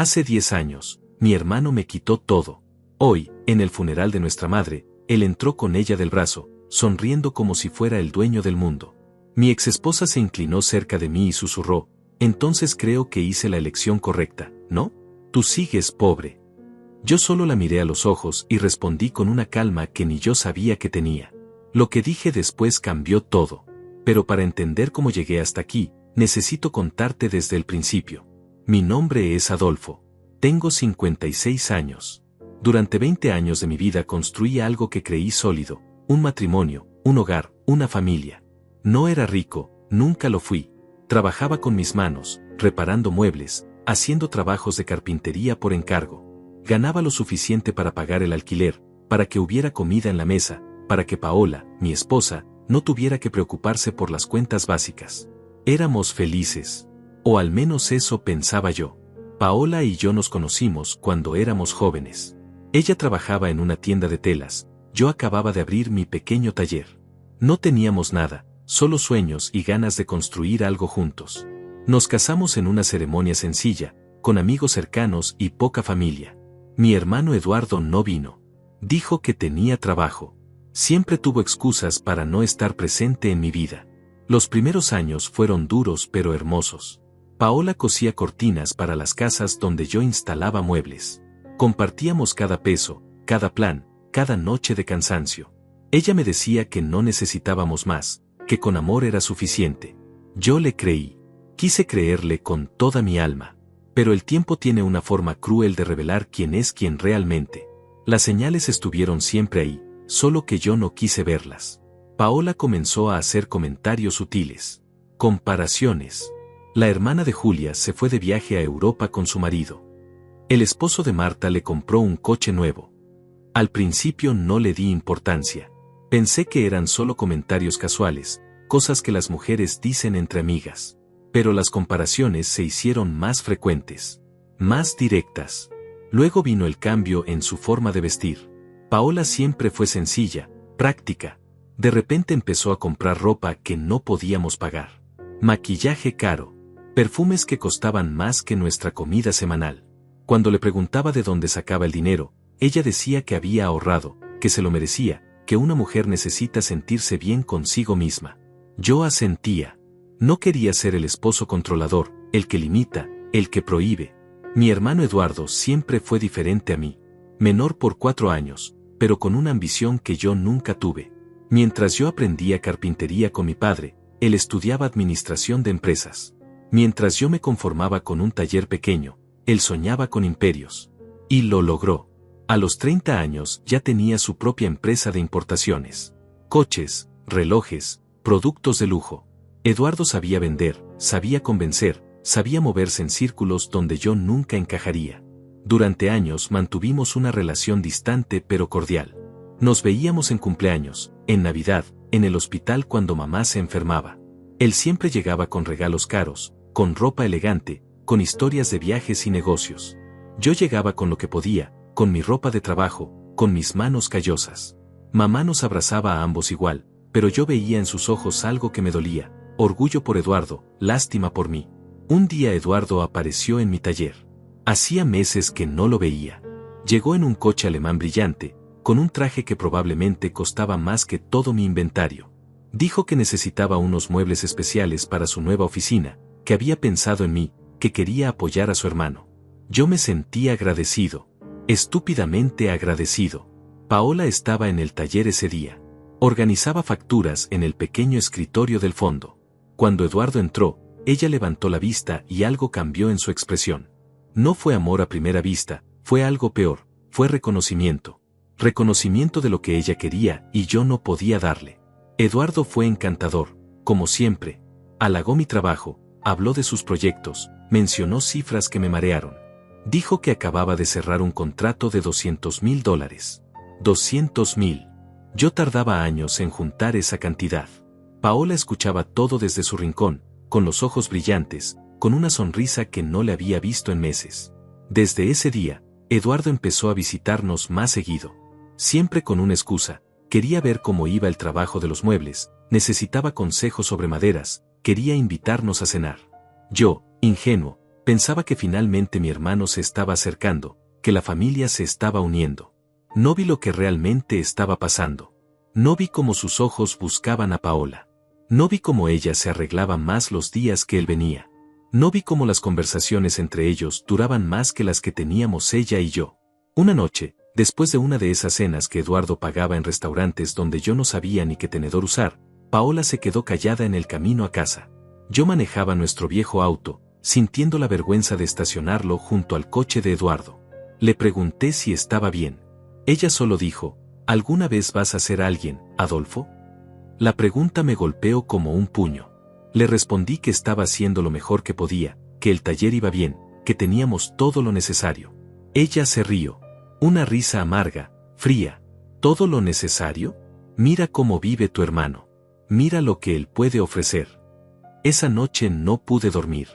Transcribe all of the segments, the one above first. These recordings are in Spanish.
Hace 10 años, mi hermano me quitó todo. Hoy, en el funeral de nuestra madre, él entró con ella del brazo, sonriendo como si fuera el dueño del mundo. Mi exesposa se inclinó cerca de mí y susurró, entonces creo que hice la elección correcta, ¿no? Tú sigues pobre. Yo solo la miré a los ojos y respondí con una calma que ni yo sabía que tenía. Lo que dije después cambió todo. Pero para entender cómo llegué hasta aquí, necesito contarte desde el principio. Mi nombre es Adolfo. Tengo 56 años. Durante 20 años de mi vida construí algo que creí sólido, un matrimonio, un hogar, una familia. No era rico, nunca lo fui. Trabajaba con mis manos, reparando muebles, haciendo trabajos de carpintería por encargo. Ganaba lo suficiente para pagar el alquiler, para que hubiera comida en la mesa, para que Paola, mi esposa, no tuviera que preocuparse por las cuentas básicas. Éramos felices. O al menos eso pensaba yo. Paola y yo nos conocimos cuando éramos jóvenes. Ella trabajaba en una tienda de telas, yo acababa de abrir mi pequeño taller. No teníamos nada, solo sueños y ganas de construir algo juntos. Nos casamos en una ceremonia sencilla, con amigos cercanos y poca familia. Mi hermano Eduardo no vino. Dijo que tenía trabajo. Siempre tuvo excusas para no estar presente en mi vida. Los primeros años fueron duros pero hermosos. Paola cosía cortinas para las casas donde yo instalaba muebles. Compartíamos cada peso, cada plan, cada noche de cansancio. Ella me decía que no necesitábamos más, que con amor era suficiente. Yo le creí. Quise creerle con toda mi alma. Pero el tiempo tiene una forma cruel de revelar quién es quien realmente. Las señales estuvieron siempre ahí, solo que yo no quise verlas. Paola comenzó a hacer comentarios sutiles. Comparaciones. La hermana de Julia se fue de viaje a Europa con su marido. El esposo de Marta le compró un coche nuevo. Al principio no le di importancia. Pensé que eran solo comentarios casuales, cosas que las mujeres dicen entre amigas. Pero las comparaciones se hicieron más frecuentes, más directas. Luego vino el cambio en su forma de vestir. Paola siempre fue sencilla, práctica. De repente empezó a comprar ropa que no podíamos pagar. Maquillaje caro. Perfumes que costaban más que nuestra comida semanal. Cuando le preguntaba de dónde sacaba el dinero, ella decía que había ahorrado, que se lo merecía, que una mujer necesita sentirse bien consigo misma. Yo asentía. No quería ser el esposo controlador, el que limita, el que prohíbe. Mi hermano Eduardo siempre fue diferente a mí. Menor por 4 años, pero con una ambición que yo nunca tuve. Mientras yo aprendía carpintería con mi padre, él estudiaba administración de empresas. Mientras yo me conformaba con un taller pequeño, él soñaba con imperios. Y lo logró. A los 30 años ya tenía su propia empresa de importaciones. Coches, relojes, productos de lujo. Eduardo sabía vender, sabía convencer, sabía moverse en círculos donde yo nunca encajaría. Durante años mantuvimos una relación distante pero cordial. Nos veíamos en cumpleaños, en Navidad, en el hospital cuando mamá se enfermaba. Él siempre llegaba con regalos caros, con ropa elegante, con historias de viajes y negocios. Yo llegaba con lo que podía, con mi ropa de trabajo, con mis manos callosas. Mamá nos abrazaba a ambos igual, pero yo veía en sus ojos algo que me dolía, orgullo por Eduardo, lástima por mí. Un día Eduardo apareció en mi taller. Hacía meses que no lo veía. Llegó en un coche alemán brillante, con un traje que probablemente costaba más que todo mi inventario. Dijo que necesitaba unos muebles especiales para su nueva oficina, que había pensado en mí, que quería apoyar a su hermano. Yo me sentí agradecido. Estúpidamente agradecido. Paola estaba en el taller ese día. Organizaba facturas en el pequeño escritorio del fondo. Cuando Eduardo entró, ella levantó la vista y algo cambió en su expresión. No fue amor a primera vista, fue algo peor, fue reconocimiento. Reconocimiento de lo que ella quería y yo no podía darle. Eduardo fue encantador, como siempre. Halagó mi trabajo, habló de sus proyectos, mencionó cifras que me marearon. Dijo que acababa de cerrar un contrato de $200,000. $200,000. Yo tardaba años en juntar esa cantidad. Paola escuchaba todo desde su rincón, con los ojos brillantes, con una sonrisa que no le había visto en meses. Desde ese día, Eduardo empezó a visitarnos más seguido. Siempre con una excusa, quería ver cómo iba el trabajo de los muebles, necesitaba consejos sobre maderas, quería invitarnos a cenar. Yo, ingenuo, Pensaba que finalmente mi hermano se estaba acercando, que la familia se estaba uniendo. No vi lo que realmente estaba pasando. No vi cómo sus ojos buscaban a Paola. No vi cómo ella se arreglaba más los días que él venía. No vi cómo las conversaciones entre ellos duraban más que las que teníamos ella y yo. Una noche, después de una de esas cenas que Eduardo pagaba en restaurantes donde yo no sabía ni qué tenedor usar, Paola se quedó callada en el camino a casa. Yo manejaba nuestro viejo auto, sintiendo la vergüenza de estacionarlo junto al coche de Eduardo. Le pregunté si estaba bien. Ella solo dijo, ¿alguna vez vas a ser alguien, Adolfo? La pregunta me golpeó como un puño. Le respondí que estaba haciendo lo mejor que podía, que el taller iba bien, que teníamos todo lo necesario. Ella se rió. Una risa amarga, fría. ¿Todo lo necesario? Mira cómo vive tu hermano. Mira lo que él puede ofrecer. Esa noche no pude dormir.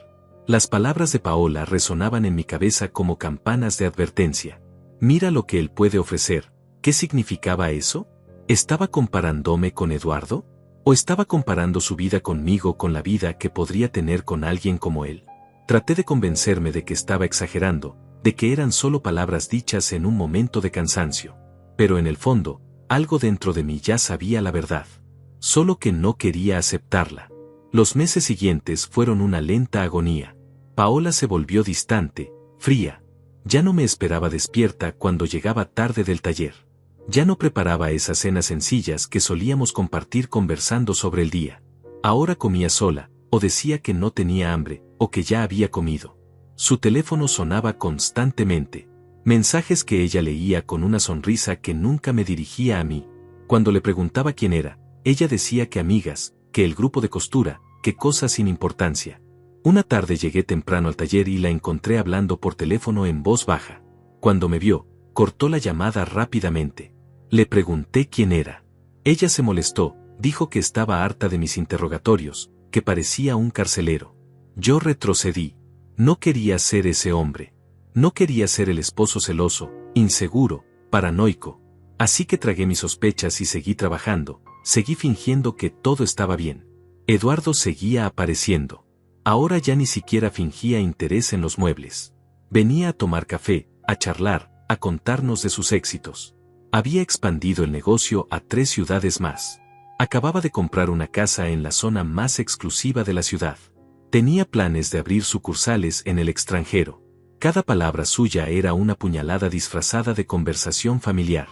Las palabras de Paola resonaban en mi cabeza como campanas de advertencia. Mira lo que él puede ofrecer. ¿Qué significaba eso? ¿Estaba comparándome con Eduardo? ¿O estaba comparando su vida conmigo con la vida que podría tener con alguien como él? Traté de convencerme de que estaba exagerando, de que eran solo palabras dichas en un momento de cansancio. Pero en el fondo, algo dentro de mí ya sabía la verdad. Solo que no quería aceptarla. Los meses siguientes fueron una lenta agonía. Paola se volvió distante, fría. Ya no me esperaba despierta cuando llegaba tarde del taller. Ya no preparaba esas cenas sencillas que solíamos compartir conversando sobre el día. Ahora comía sola, o decía que no tenía hambre, o que ya había comido. Su teléfono sonaba constantemente. Mensajes que ella leía con una sonrisa que nunca me dirigía a mí. Cuando le preguntaba quién era, ella decía que amigas, que el grupo de costura, que cosas sin importancia. Una tarde llegué temprano al taller y la encontré hablando por teléfono en voz baja. Cuando me vio, cortó la llamada rápidamente. Le pregunté quién era. Ella se molestó, dijo que estaba harta de mis interrogatorios, que parecía un carcelero. Yo retrocedí. No quería ser ese hombre. No quería ser el esposo celoso, inseguro, paranoico. Así que tragué mis sospechas y seguí trabajando, seguí fingiendo que todo estaba bien. Eduardo seguía apareciendo. Ahora ya ni siquiera fingía interés en los muebles. Venía a tomar café, a charlar, a contarnos de sus éxitos. Había expandido el negocio a 3 ciudades más. Acababa de comprar una casa en la zona más exclusiva de la ciudad. Tenía planes de abrir sucursales en el extranjero. Cada palabra suya era una puñalada disfrazada de conversación familiar.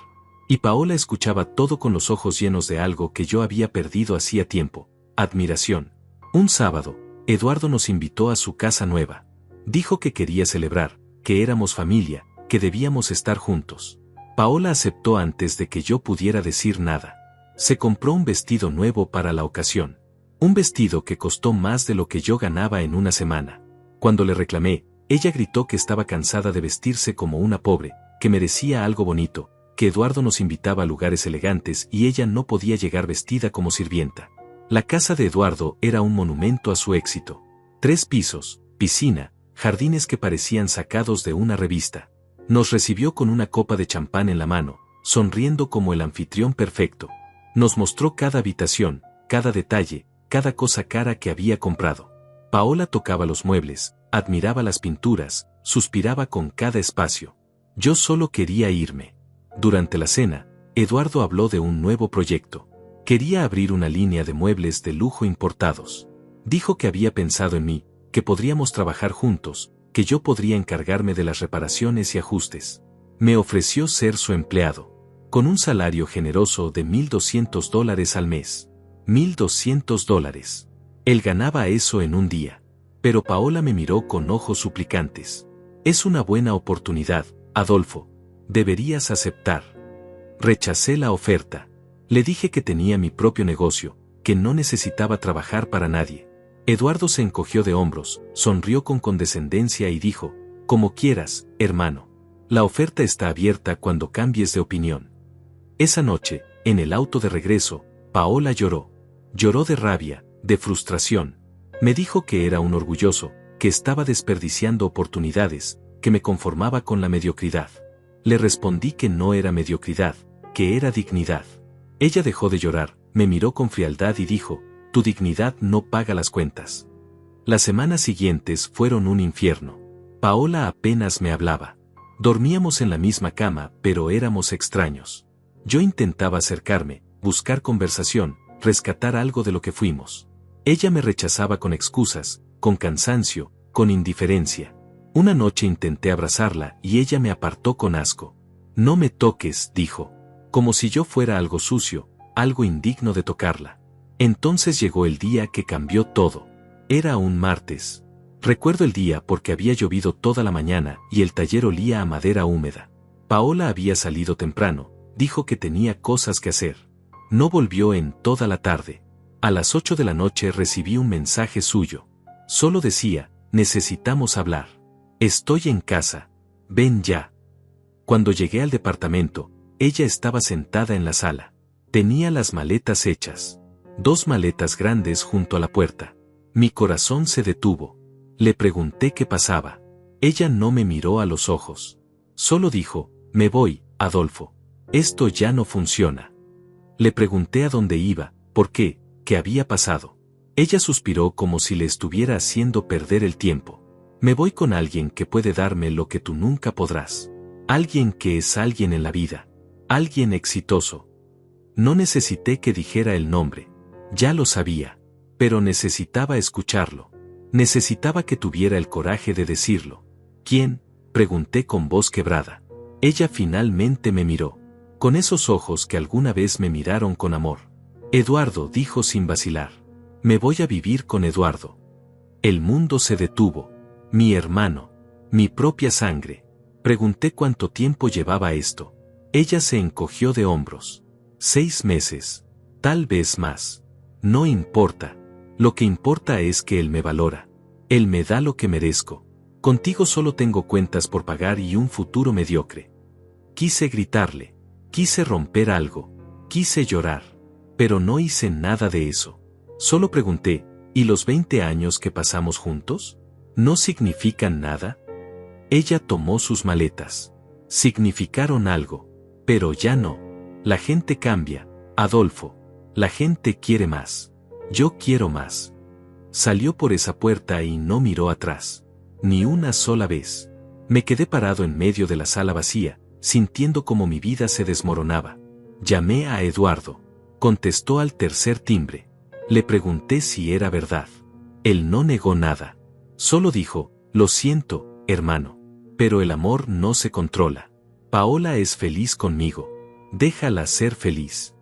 Y Paola escuchaba todo con los ojos llenos de algo que yo había perdido hacía tiempo: admiración. Un sábado, Eduardo nos invitó a su casa nueva. Dijo que quería celebrar, que éramos familia, que debíamos estar juntos. Paola aceptó antes de que yo pudiera decir nada. Se compró un vestido nuevo para la ocasión. Un vestido que costó más de lo que yo ganaba en una semana. Cuando le reclamé, ella gritó que estaba cansada de vestirse como una pobre, que merecía algo bonito, que Eduardo nos invitaba a lugares elegantes y ella no podía llegar vestida como sirvienta. La casa de Eduardo era un monumento a su éxito. 3 pisos, piscina, jardines que parecían sacados de una revista. Nos recibió con una copa de champán en la mano, sonriendo como el anfitrión perfecto. Nos mostró cada habitación, cada detalle, cada cosa cara que había comprado. Paola tocaba los muebles, admiraba las pinturas, suspiraba con cada espacio. Yo solo quería irme. Durante la cena, Eduardo habló de un nuevo proyecto. Quería abrir una línea de muebles de lujo importados. Dijo que había pensado en mí, que podríamos trabajar juntos, que yo podría encargarme de las reparaciones y ajustes. Me ofreció ser su empleado, con un salario generoso de $1,200 al mes. $1,200. Él ganaba eso en un día. Pero Paola me miró con ojos suplicantes. Es una buena oportunidad, Adolfo. Deberías aceptar. Rechacé la oferta. Le dije que tenía mi propio negocio, que no necesitaba trabajar para nadie. Eduardo se encogió de hombros, sonrió con condescendencia y dijo: como quieras, hermano. La oferta está abierta cuando cambies de opinión. Esa noche, en el auto de regreso, Paola lloró. Lloró de rabia, de frustración. Me dijo que era un orgulloso, que estaba desperdiciando oportunidades, que me conformaba con la mediocridad. Le respondí que no era mediocridad, que era dignidad. Ella dejó de llorar, me miró con frialdad y dijo: tu dignidad no paga las cuentas. Las semanas siguientes fueron un infierno. Paola apenas me hablaba. Dormíamos en la misma cama, pero éramos extraños. Yo intentaba acercarme, buscar conversación, rescatar algo de lo que fuimos. Ella me rechazaba con excusas, con cansancio, con indiferencia. Una noche intenté abrazarla y ella me apartó con asco. No me toques, dijo. Como si yo fuera algo sucio, algo indigno de tocarla. Entonces llegó el día que cambió todo. Era un martes. Recuerdo el día porque había llovido toda la mañana y el taller olía a madera húmeda. Paola había salido temprano, dijo que tenía cosas que hacer. No volvió en toda la tarde. A las 8 de la noche recibí un mensaje suyo. Solo decía, necesitamos hablar. Estoy en casa. Ven ya. Cuando llegué al departamento, ella estaba sentada en la sala. Tenía las maletas hechas. 2 maletas grandes junto a la puerta. Mi corazón se detuvo. Le pregunté qué pasaba. Ella no me miró a los ojos. Solo dijo, me voy, Adolfo. Esto ya no funciona. Le pregunté a dónde iba, por qué, qué había pasado. Ella suspiró como si le estuviera haciendo perder el tiempo. Me voy con alguien que puede darme lo que tú nunca podrás. Alguien que es alguien en la vida. Alguien exitoso. No necesité que dijera el nombre. Ya lo sabía. Pero necesitaba escucharlo. Necesitaba que tuviera el coraje de decirlo. ¿Quién? Pregunté con voz quebrada. Ella finalmente me miró. Con esos ojos que alguna vez me miraron con amor. Eduardo, dijo sin vacilar. Me voy a vivir con Eduardo. El mundo se detuvo. Mi hermano. Mi propia sangre. Pregunté cuánto tiempo llevaba esto. Ella se encogió de hombros. 6 meses. Tal vez más. No importa. Lo que importa es que él me valora. Él me da lo que merezco. Contigo solo tengo cuentas por pagar y un futuro mediocre. Quise gritarle. Quise romper algo. Quise llorar. Pero no hice nada de eso. Solo pregunté, ¿y los 20 años que pasamos juntos? ¿No significan nada? Ella tomó sus maletas. Significaron algo. Pero ya no. La gente cambia, Adolfo. La gente quiere más. Yo quiero más. Salió por esa puerta y no miró atrás. Ni una sola vez. Me quedé parado en medio de la sala vacía, sintiendo como mi vida se desmoronaba. Llamé a Eduardo. Contestó al tercer timbre. Le pregunté si era verdad. Él no negó nada. Solo dijo, lo siento, hermano. Pero el amor no se controla. Paola es feliz conmigo. Déjala ser feliz.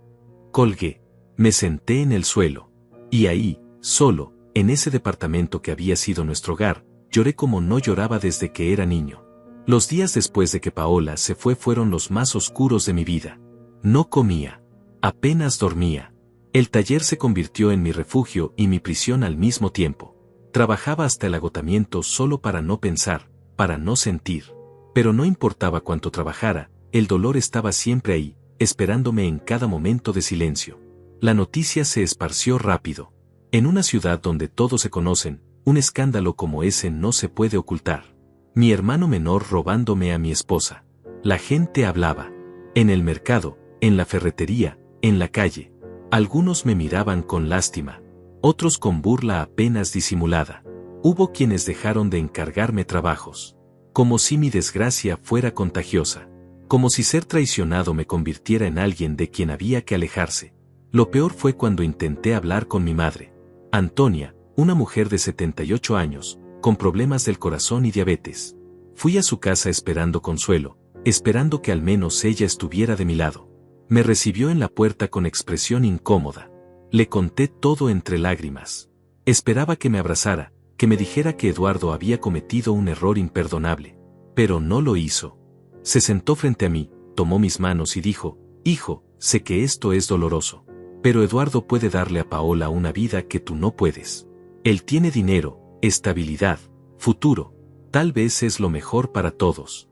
Colgué. Me senté en el suelo. Y ahí, solo, en ese departamento que había sido nuestro hogar, lloré como no lloraba desde que era niño. Los días después de que Paola se fue fueron los más oscuros de mi vida. No comía. Apenas dormía. El taller se convirtió en mi refugio y mi prisión al mismo tiempo. Trabajaba hasta el agotamiento solo para no pensar, para no sentir. Pero no importaba cuánto trabajara, el dolor estaba siempre ahí, esperándome en cada momento de silencio. La noticia se esparció rápido. En una ciudad donde todos se conocen, un escándalo como ese no se puede ocultar. Mi hermano menor robándome a mi esposa. La gente hablaba. En el mercado, en la ferretería, en la calle. Algunos me miraban con lástima. Otros con burla apenas disimulada. Hubo quienes dejaron de encargarme trabajos. Como si mi desgracia fuera contagiosa. Como si ser traicionado me convirtiera en alguien de quien había que alejarse. Lo peor fue cuando intenté hablar con mi madre. Antonia, una mujer de 78 años, con problemas del corazón y diabetes. Fui a su casa esperando consuelo, esperando que al menos ella estuviera de mi lado. Me recibió en la puerta con expresión incómoda. Le conté todo entre lágrimas. Esperaba que me abrazara, que me dijera que Eduardo había cometido un error imperdonable. Pero no lo hizo. Se sentó frente a mí, tomó mis manos y dijo, hijo, sé que esto es doloroso. Pero Eduardo puede darle a Paola una vida que tú no puedes. Él tiene dinero, estabilidad, futuro. Tal vez es lo mejor para todos.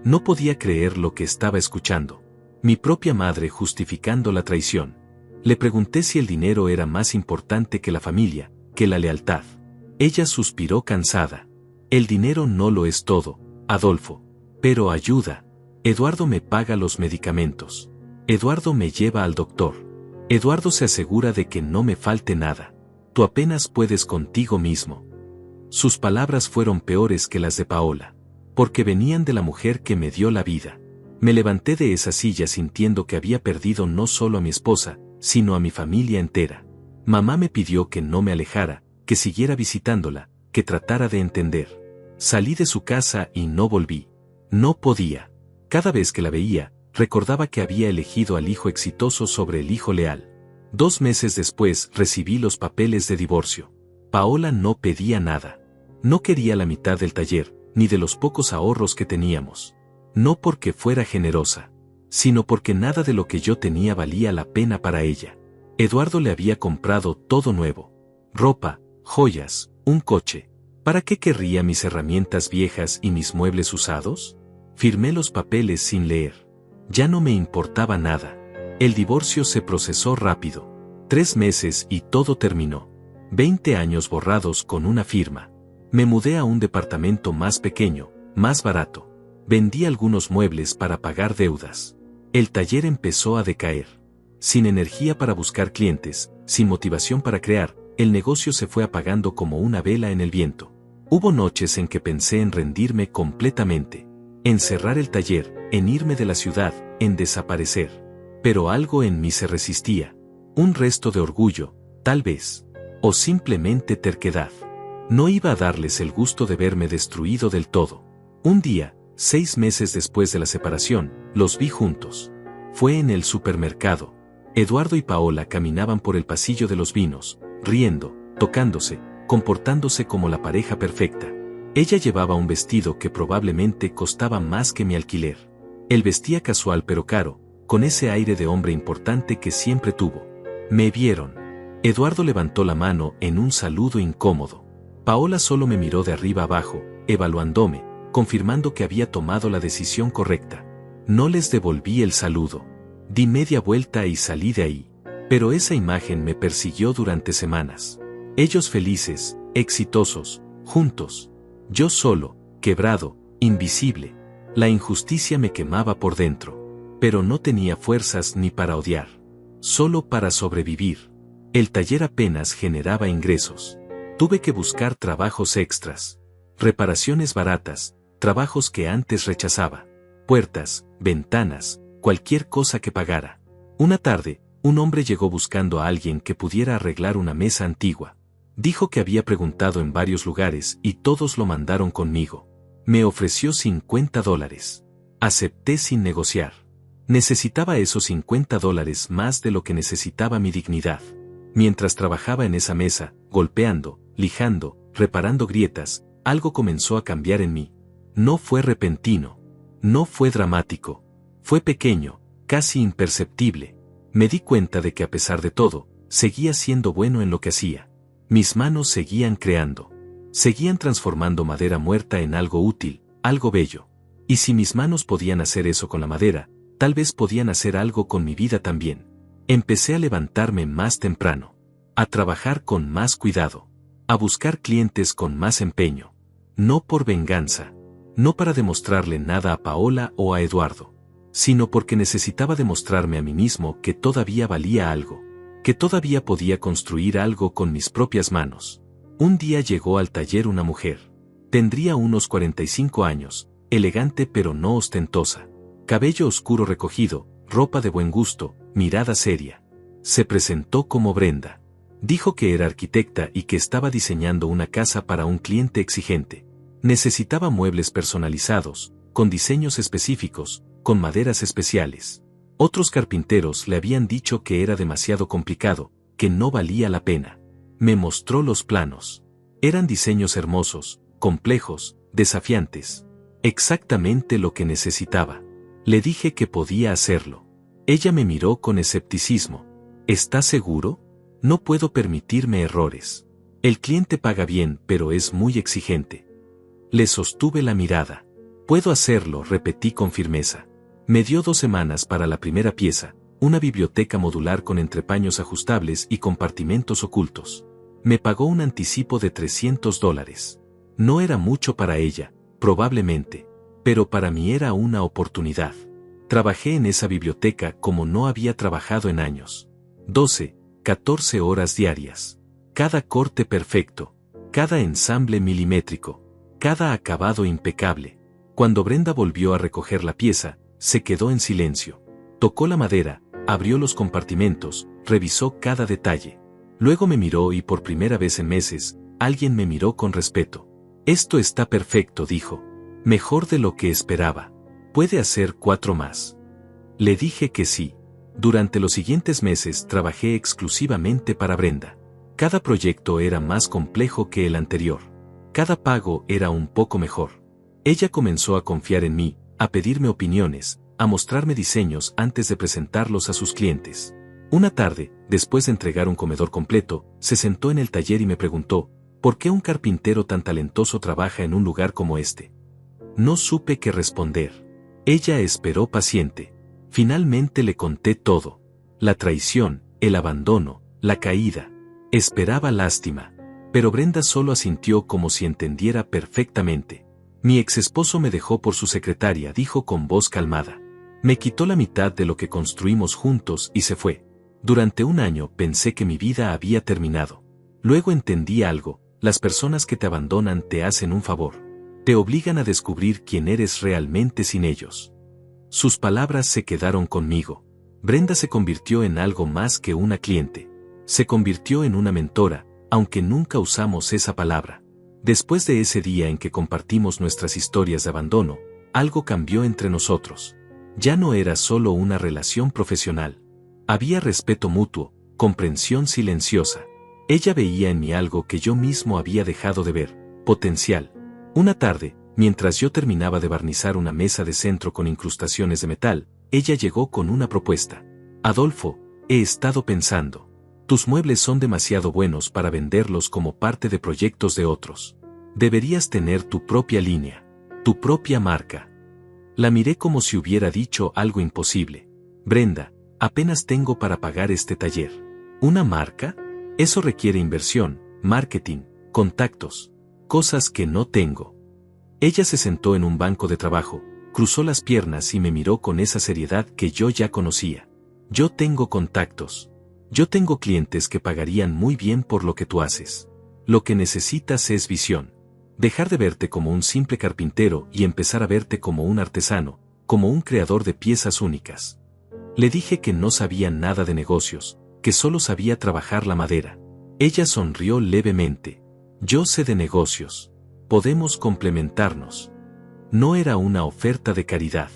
No podía creer lo que estaba escuchando. Mi propia madre justificando la traición. Le pregunté si el dinero era más importante que la familia, que la lealtad. Ella suspiró cansada. El dinero no lo es todo, Adolfo. Pero ayuda. Eduardo me paga los medicamentos. Eduardo me lleva al doctor. Eduardo se asegura de que no me falte nada. Tú apenas puedes contigo mismo. Sus palabras fueron peores que las de Paola, porque venían de la mujer que me dio la vida. Me levanté de esa silla sintiendo que había perdido no solo a mi esposa, sino a mi familia entera. Mamá me pidió que no me alejara, que siguiera visitándola, que tratara de entender. Salí de su casa y no volví. No podía. Cada vez que la veía, recordaba que había elegido al hijo exitoso sobre el hijo leal. 2 meses después recibí los papeles de divorcio. Paola no pedía nada. No quería la mitad del taller, ni de los pocos ahorros que teníamos. No porque fuera generosa, sino porque nada de lo que yo tenía valía la pena para ella. Eduardo le había comprado todo nuevo. Ropa, joyas, un coche. ¿Para qué querría mis herramientas viejas y mis muebles usados? Firmé los papeles sin leer. Ya no me importaba nada. El divorcio se procesó rápido. 3 meses y todo terminó. 20 años borrados con una firma. Me mudé a un departamento más pequeño, más barato. Vendí algunos muebles para pagar deudas. El taller empezó a decaer. Sin energía para buscar clientes, sin motivación para crear, el negocio se fue apagando como una vela en el viento. Hubo noches en que pensé en rendirme completamente, en cerrar el taller, en irme de la ciudad, en desaparecer. Pero algo en mí se resistía. Un resto de orgullo, tal vez. O simplemente terquedad. No iba a darles el gusto de verme destruido del todo. Un día, 6 meses después de la separación, los vi juntos. Fue en el supermercado. Eduardo y Paola caminaban por el pasillo de los vinos, riendo, tocándose, comportándose como la pareja perfecta. Ella llevaba un vestido que probablemente costaba más que mi alquiler. Él vestía casual pero caro, con ese aire de hombre importante que siempre tuvo. Me vieron. Eduardo levantó la mano en un saludo incómodo. Paola solo me miró de arriba abajo, evaluándome, confirmando que había tomado la decisión correcta. No les devolví el saludo. Di media vuelta y salí de ahí. Pero esa imagen me persiguió durante semanas. Ellos felices, exitosos, juntos. Yo solo, quebrado, invisible. La injusticia me quemaba por dentro. Pero no tenía fuerzas ni para odiar. Solo para sobrevivir. El taller apenas generaba ingresos. Tuve que buscar trabajos extras. Reparaciones baratas, trabajos que antes rechazaba. Puertas, ventanas, cualquier cosa que pagara. Una tarde, un hombre llegó buscando a alguien que pudiera arreglar una mesa antigua. Dijo que había preguntado en varios lugares y todos lo mandaron conmigo. Me ofreció $50. Acepté sin negociar. Necesitaba esos $50 más de lo que necesitaba mi dignidad. Mientras trabajaba en esa mesa, golpeando, lijando, reparando grietas, algo comenzó a cambiar en mí. No fue repentino. No fue dramático. Fue pequeño, casi imperceptible. Me di cuenta de que a pesar de todo, seguía siendo bueno en lo que hacía. Mis manos seguían creando. Seguían transformando madera muerta en algo útil, algo bello. Y si mis manos podían hacer eso con la madera, tal vez podían hacer algo con mi vida también. Empecé a levantarme más temprano. A trabajar con más cuidado. A buscar clientes con más empeño. No por venganza. No para demostrarle nada a Paola o a Eduardo. Sino porque necesitaba demostrarme a mí mismo que todavía valía algo. Que todavía podía construir algo con mis propias manos. Un día llegó al taller una mujer. Tendría unos 45 años, elegante pero no ostentosa. Cabello oscuro recogido, ropa de buen gusto, mirada seria. Se presentó como Brenda. Dijo que era arquitecta y que estaba diseñando una casa para un cliente exigente. Necesitaba muebles personalizados, con diseños específicos, con maderas especiales. Otros carpinteros le habían dicho que era demasiado complicado, que no valía la pena. Me mostró los planos. Eran diseños hermosos, complejos, desafiantes. Exactamente lo que necesitaba. Le dije que podía hacerlo. Ella me miró con escepticismo. ¿Estás seguro? No puedo permitirme errores. El cliente paga bien, pero es muy exigente. Le sostuve la mirada. Puedo hacerlo, repetí con firmeza. Me dio 2 semanas para la primera pieza, una biblioteca modular con entrepaños ajustables y compartimentos ocultos. Me pagó un anticipo de $300. No era mucho para ella, probablemente, pero para mí era una oportunidad. Trabajé en esa biblioteca como no había trabajado en años. 12, 14 horas diarias. Cada corte perfecto, Cada ensamble milimétrico. Cada acabado impecable. Cuando Brenda volvió a recoger la pieza, se quedó en silencio. Tocó la madera, abrió los compartimentos, revisó cada detalle. Luego me miró y por primera vez en meses, alguien me miró con respeto. Esto está perfecto, dijo. Mejor de lo que esperaba. ¿Puede hacer 4 más? Le dije que sí. Durante los siguientes meses trabajé exclusivamente para Brenda. Cada proyecto era más complejo que el anterior. Cada pago era un poco mejor. Ella comenzó a confiar en mí, a pedirme opiniones, a mostrarme diseños antes de presentarlos a sus clientes. Una tarde, después de entregar un comedor completo, se sentó en el taller y me preguntó, ¿por qué un carpintero tan talentoso trabaja en un lugar como este? No supe qué responder. Ella esperó paciente. Finalmente le conté todo. La traición, el abandono, la caída. Esperaba lástima. Pero Brenda solo asintió como si entendiera perfectamente. Mi exesposo me dejó por su secretaria, dijo con voz calmada. Me quitó la mitad de lo que construimos juntos y se fue. Durante un año pensé que mi vida había terminado. Luego entendí algo, las personas que te abandonan te hacen un favor. Te obligan a descubrir quién eres realmente sin ellos. Sus palabras se quedaron conmigo. Brenda se convirtió en algo más que una cliente. Se convirtió en una mentora, aunque nunca usamos esa palabra. Después de ese día en que compartimos nuestras historias de abandono, algo cambió entre nosotros. Ya no era solo una relación profesional. Había respeto mutuo, comprensión silenciosa. Ella veía en mí algo que yo mismo había dejado de ver, potencial. Una tarde, mientras yo terminaba de barnizar una mesa de centro con incrustaciones de metal, ella llegó con una propuesta. Adolfo, he estado pensando. Tus muebles son demasiado buenos para venderlos como parte de proyectos de otros. Deberías tener tu propia línea, tu propia marca. La miré como si hubiera dicho algo imposible. Brenda, apenas tengo para pagar este taller. ¿Una marca? Eso requiere inversión, marketing, contactos, cosas que no tengo. Ella se sentó en un banco de trabajo, cruzó las piernas y me miró con esa seriedad que yo ya conocía. Yo tengo contactos. Yo tengo clientes que pagarían muy bien por lo que tú haces. Lo que necesitas es visión. Dejar de verte como un simple carpintero y empezar a verte como un artesano, como un creador de piezas únicas. Le dije que no sabía nada de negocios, que solo sabía trabajar la madera. Ella sonrió levemente. Yo sé de negocios. Podemos complementarnos. No era una oferta de caridad.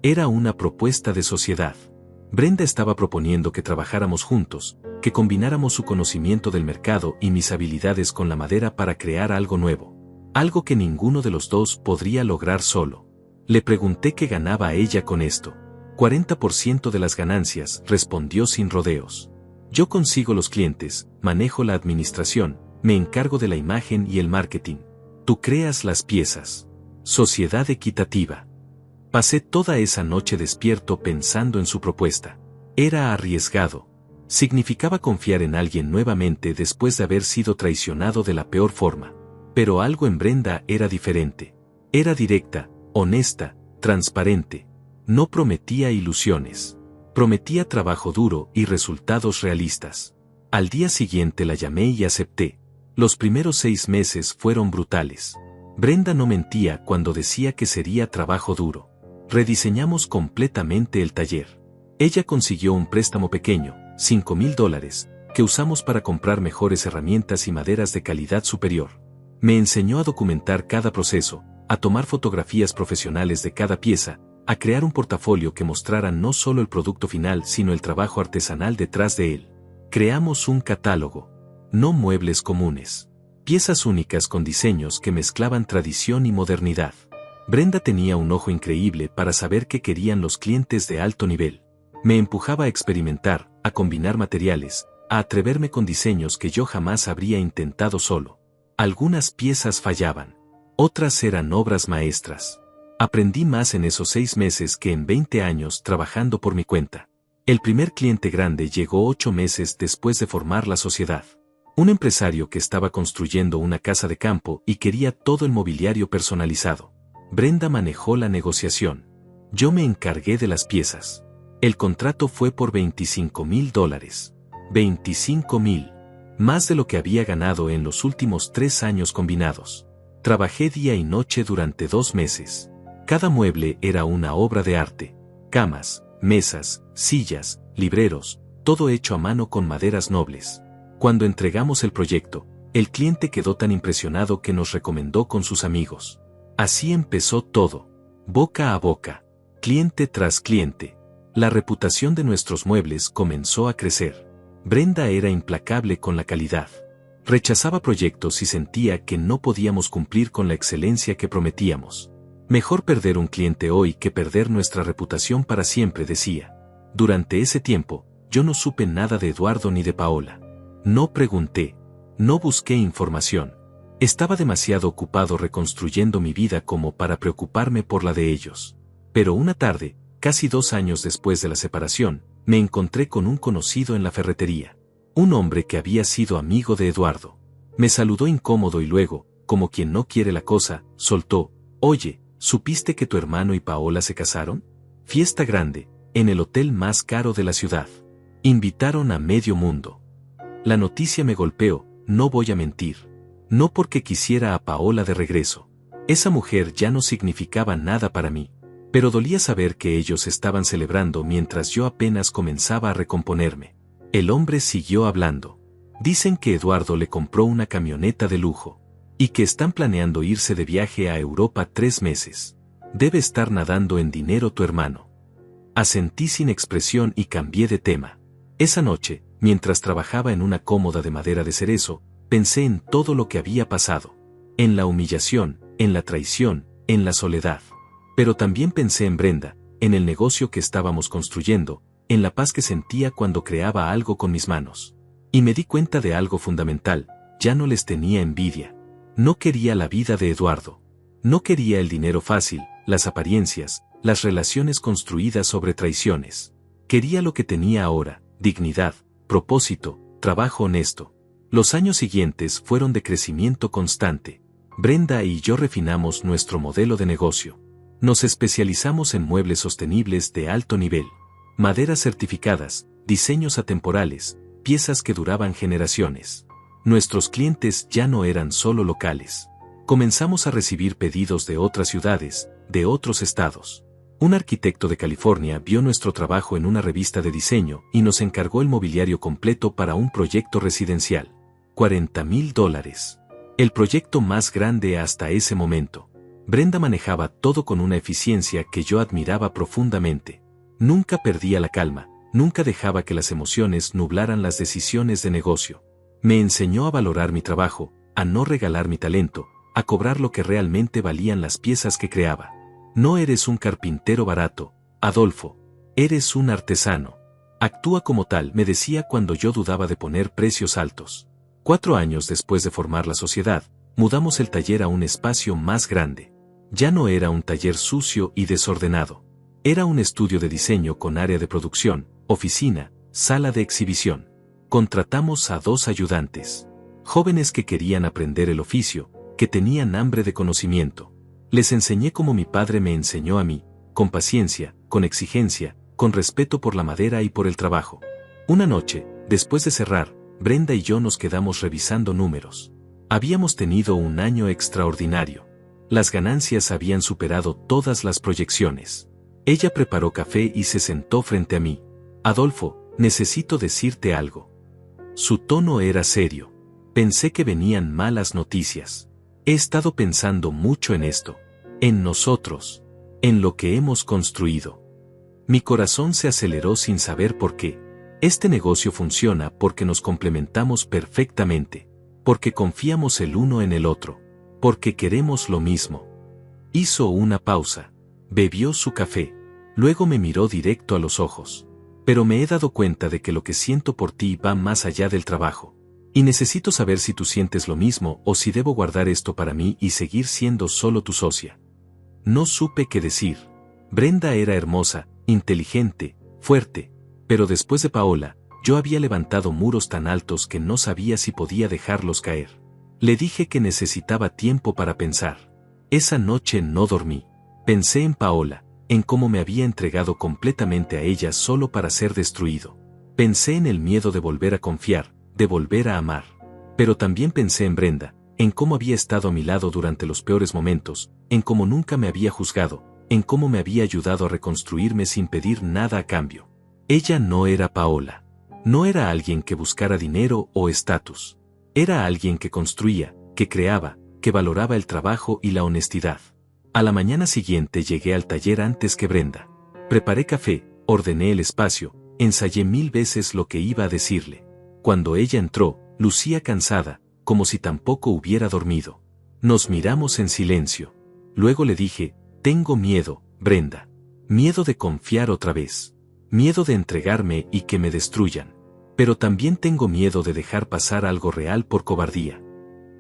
Era una propuesta de sociedad. Brenda estaba proponiendo que trabajáramos juntos, que combináramos su conocimiento del mercado y mis habilidades con la madera para crear algo nuevo. Algo que ninguno de los dos podría lograr solo. Le pregunté qué ganaba ella con esto. 40% de las ganancias, respondió sin rodeos. Yo consigo los clientes, manejo la administración, me encargo de la imagen y el marketing. Tú creas las piezas. Sociedad equitativa. Pasé toda esa noche despierto pensando en su propuesta. Era arriesgado. Significaba confiar en alguien nuevamente después de haber sido traicionado de la peor forma. Pero algo en Brenda era diferente. Era directa, honesta, transparente. No prometía ilusiones. Prometía trabajo duro y resultados realistas. Al día siguiente la llamé y acepté. Los primeros 6 meses fueron brutales. Brenda no mentía cuando decía que sería trabajo duro. Rediseñamos completamente el taller. Ella consiguió un préstamo pequeño, $5,000, que usamos para comprar mejores herramientas y maderas de calidad superior. Me enseñó a documentar cada proceso, a tomar fotografías profesionales de cada pieza, a crear un portafolio que mostrara no solo el producto final sino el trabajo artesanal detrás de él. Creamos un catálogo. No muebles comunes. Piezas únicas con diseños que mezclaban tradición y modernidad. Brenda tenía un ojo increíble para saber qué querían los clientes de alto nivel. Me empujaba a experimentar, a combinar materiales, a atreverme con diseños que yo jamás habría intentado solo. Algunas piezas fallaban. Otras eran obras maestras. Aprendí más en esos 6 meses que en 20 años trabajando por mi cuenta. El primer cliente grande llegó 8 meses después de formar la sociedad. Un empresario que estaba construyendo una casa de campo y quería todo el mobiliario personalizado. Brenda manejó la negociación. Yo me encargué de las piezas. El contrato fue por $25,000. $25,000. más de lo que había ganado en los últimos 3 años combinados. Trabajé día y noche durante 2 meses. Cada mueble era una obra de arte. Camas, mesas, sillas, libreros, todo hecho a mano con maderas nobles. Cuando entregamos el proyecto, el cliente quedó tan impresionado que nos recomendó con sus amigos. Así empezó todo. Boca a boca. Cliente tras cliente. La reputación de nuestros muebles comenzó a crecer. Brenda era implacable con la calidad. Rechazaba proyectos y sentía que no podíamos cumplir con la excelencia que prometíamos. Mejor perder un cliente hoy que perder nuestra reputación para siempre, decía. Durante ese tiempo, yo no supe nada de Eduardo ni de Paola. No pregunté. No busqué información. Estaba demasiado ocupado reconstruyendo mi vida como para preocuparme por la de ellos. Pero una tarde, casi 2 años después de la separación, me encontré con un conocido en la ferretería. Un hombre que había sido amigo de Eduardo. Me saludó incómodo y luego, como quien no quiere la cosa, soltó: «Oye, ¿supiste que tu hermano y Paola se casaron? Fiesta grande, en el hotel más caro de la ciudad. Invitaron a medio mundo». La noticia me golpeó, no voy a mentir. No porque quisiera a Paola de regreso. Esa mujer ya no significaba nada para mí. Pero dolía saber que ellos estaban celebrando mientras yo apenas comenzaba a recomponerme. El hombre siguió hablando. Dicen que Eduardo le compró una camioneta de lujo. Y que están planeando irse de viaje a Europa 3 meses. Debe estar nadando en dinero tu hermano. Asentí sin expresión y cambié de tema. Esa noche, mientras trabajaba en una cómoda de madera de cerezo, pensé en todo lo que había pasado. En la humillación, en la traición, en la soledad. Pero también pensé en Brenda, en el negocio que estábamos construyendo, en la paz que sentía cuando creaba algo con mis manos. Y me di cuenta de algo fundamental: ya no les tenía envidia. No quería la vida de Eduardo. No quería el dinero fácil, las apariencias, las relaciones construidas sobre traiciones. Quería lo que tenía ahora: dignidad, propósito, trabajo honesto. Los años siguientes fueron de crecimiento constante. Brenda y yo refinamos nuestro modelo de negocio. Nos especializamos en muebles sostenibles de alto nivel. Maderas certificadas, diseños atemporales, piezas que duraban generaciones. Nuestros clientes ya no eran solo locales. Comenzamos a recibir pedidos de otras ciudades, de otros estados. Un arquitecto de California vio nuestro trabajo en una revista de diseño y nos encargó el mobiliario completo para un proyecto residencial. $40,000. El proyecto más grande hasta ese momento. Brenda manejaba todo con una eficiencia que yo admiraba profundamente. Nunca perdía la calma, nunca dejaba que las emociones nublaran las decisiones de negocio. Me enseñó a valorar mi trabajo, a no regalar mi talento, a cobrar lo que realmente valían las piezas que creaba. No eres un carpintero barato, Adolfo. Eres un artesano. Actúa como tal, me decía cuando yo dudaba de poner precios altos. 4 años después de formar la sociedad, mudamos el taller a un espacio más grande. Ya no era un taller sucio y desordenado. Era un estudio de diseño con área de producción, oficina, sala de exhibición. Contratamos a 2 ayudantes. Jóvenes que querían aprender el oficio, que tenían hambre de conocimiento. Les enseñé como mi padre me enseñó a mí, con paciencia, con exigencia, con respeto por la madera y por el trabajo. Una noche, después de cerrar, Brenda y yo nos quedamos revisando números. Habíamos tenido un año extraordinario. Las ganancias habían superado todas las proyecciones. Ella preparó café y se sentó frente a mí. Adolfo, necesito decirte algo. Su tono era serio. Pensé que venían malas noticias. He estado pensando mucho en esto. En nosotros. En lo que hemos construido. Mi corazón se aceleró sin saber por qué. Este negocio funciona porque nos complementamos perfectamente. Porque confiamos el uno en el otro. Porque queremos lo mismo. Hizo una pausa. Bebió su café. Luego me miró directo a los ojos. Pero me he dado cuenta de que lo que siento por ti va más allá del trabajo. Y necesito saber si tú sientes lo mismo o si debo guardar esto para mí y seguir siendo solo tu socia. No supe qué decir. Brenda era hermosa, inteligente, fuerte. Pero después de Paola, yo había levantado muros tan altos que no sabía si podía dejarlos caer. Le dije que necesitaba tiempo para pensar. Esa noche no dormí. Pensé en Paola, en cómo me había entregado completamente a ella solo para ser destruido. Pensé en el miedo de volver a confiar, de volver a amar. Pero también pensé en Brenda, en cómo había estado a mi lado durante los peores momentos, en cómo nunca me había juzgado, en cómo me había ayudado a reconstruirme sin pedir nada a cambio. Ella no era Paola. No era alguien que buscara dinero o estatus. Era alguien que construía, que creaba, que valoraba el trabajo y la honestidad. A la mañana siguiente llegué al taller antes que Brenda. Preparé café, ordené el espacio, ensayé 1000 veces lo que iba a decirle. Cuando ella entró, lucía cansada, como si tampoco hubiera dormido. Nos miramos en silencio. Luego le dije, tengo miedo, Brenda. Miedo de confiar otra vez. Miedo de entregarme y que me destruyan. Pero también tengo miedo de dejar pasar algo real por cobardía.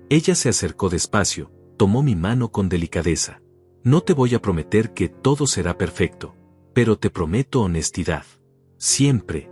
Ella se acercó despacio, tomó mi mano con delicadeza. No te voy a prometer que todo será perfecto, pero te prometo honestidad. Siempre.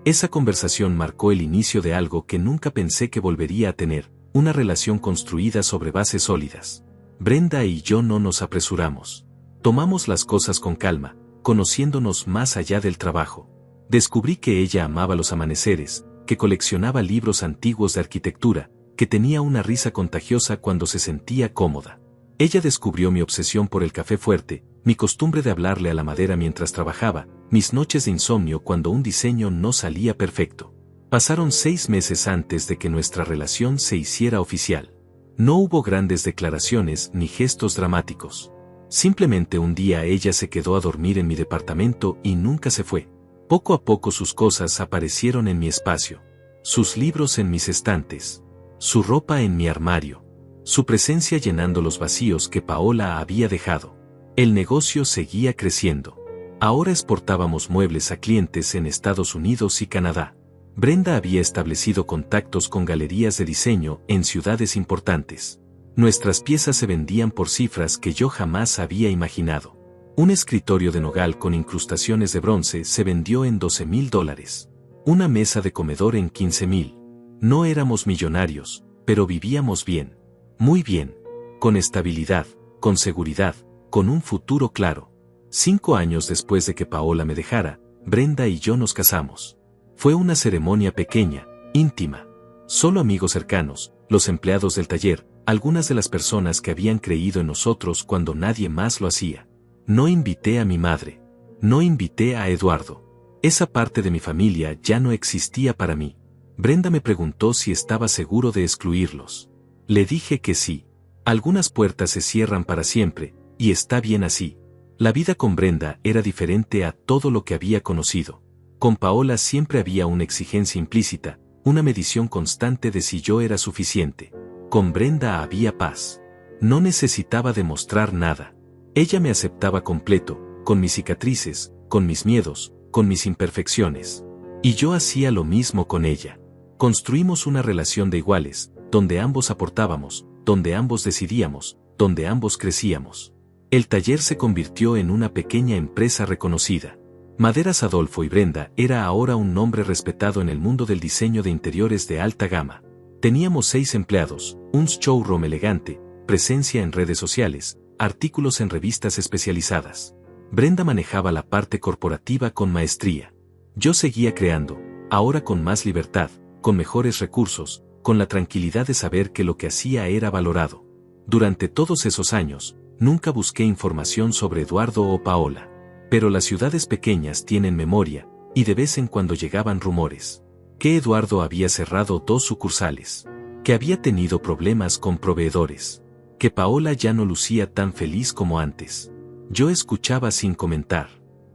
Esa conversación marcó el inicio de algo que nunca pensé que volvería a tener, una relación construida sobre bases sólidas. Brenda y yo no nos apresuramos. Tomamos las cosas con calma, conociéndonos más allá del trabajo. Descubrí que ella amaba los amaneceres, que coleccionaba libros antiguos de arquitectura, que tenía una risa contagiosa cuando se sentía cómoda. Ella descubrió mi obsesión por el café fuerte, mi costumbre de hablarle a la madera mientras trabajaba, mis noches de insomnio cuando un diseño no salía perfecto. Pasaron 6 meses antes de que nuestra relación se hiciera oficial. No hubo grandes declaraciones ni gestos dramáticos. Simplemente un día ella se quedó a dormir en mi departamento y nunca se fue. Poco a poco sus cosas aparecieron en mi espacio. Sus libros en mis estantes. Su ropa en mi armario. Su presencia llenando los vacíos que Paola había dejado. El negocio seguía creciendo. Ahora exportábamos muebles a clientes en Estados Unidos y Canadá. Brenda había establecido contactos con galerías de diseño en ciudades importantes. Nuestras piezas se vendían por cifras que yo jamás había imaginado. Un escritorio de nogal con incrustaciones de bronce se vendió en $12,000. Una mesa de comedor en $15,000. No éramos millonarios, pero vivíamos bien. Muy bien. Con estabilidad, con seguridad, con un futuro claro. 5 años después de que Paola me dejara, Brenda y yo nos casamos. Fue una ceremonia pequeña, íntima. Solo amigos cercanos, los empleados del taller, algunas de las personas que habían creído en nosotros cuando nadie más lo hacía. No invité a mi madre. No invité a Eduardo. Esa parte de mi familia ya no existía para mí. Brenda me preguntó si estaba seguro de excluirlos. Le dije que sí. Algunas puertas se cierran para siempre, y está bien así. La vida con Brenda era diferente a todo lo que había conocido. Con Paola siempre había una exigencia implícita, una medición constante de si yo era suficiente. Con Brenda había paz. No necesitaba demostrar nada. Ella me aceptaba completo, con mis cicatrices, con mis miedos, con mis imperfecciones. Y yo hacía lo mismo con ella. Construimos una relación de iguales, donde ambos aportábamos, donde ambos decidíamos, donde ambos crecíamos. El taller se convirtió en una pequeña empresa reconocida. Maderas Adolfo y Brenda era ahora un nombre respetado en el mundo del diseño de interiores de alta gama. Teníamos 6 empleados, un showroom elegante, presencia en redes sociales, artículos en revistas especializadas. Brenda manejaba la parte corporativa con maestría. Yo seguía creando, ahora con más libertad, con mejores recursos, con la tranquilidad de saber que lo que hacía era valorado. Durante todos esos años, nunca busqué información sobre Eduardo o Paola. Pero las ciudades pequeñas tienen memoria, y de vez en cuando llegaban rumores. Que Eduardo había cerrado 2 sucursales. Que había tenido problemas con proveedores. Que Paola ya no lucía tan feliz como antes. Yo escuchaba sin comentar.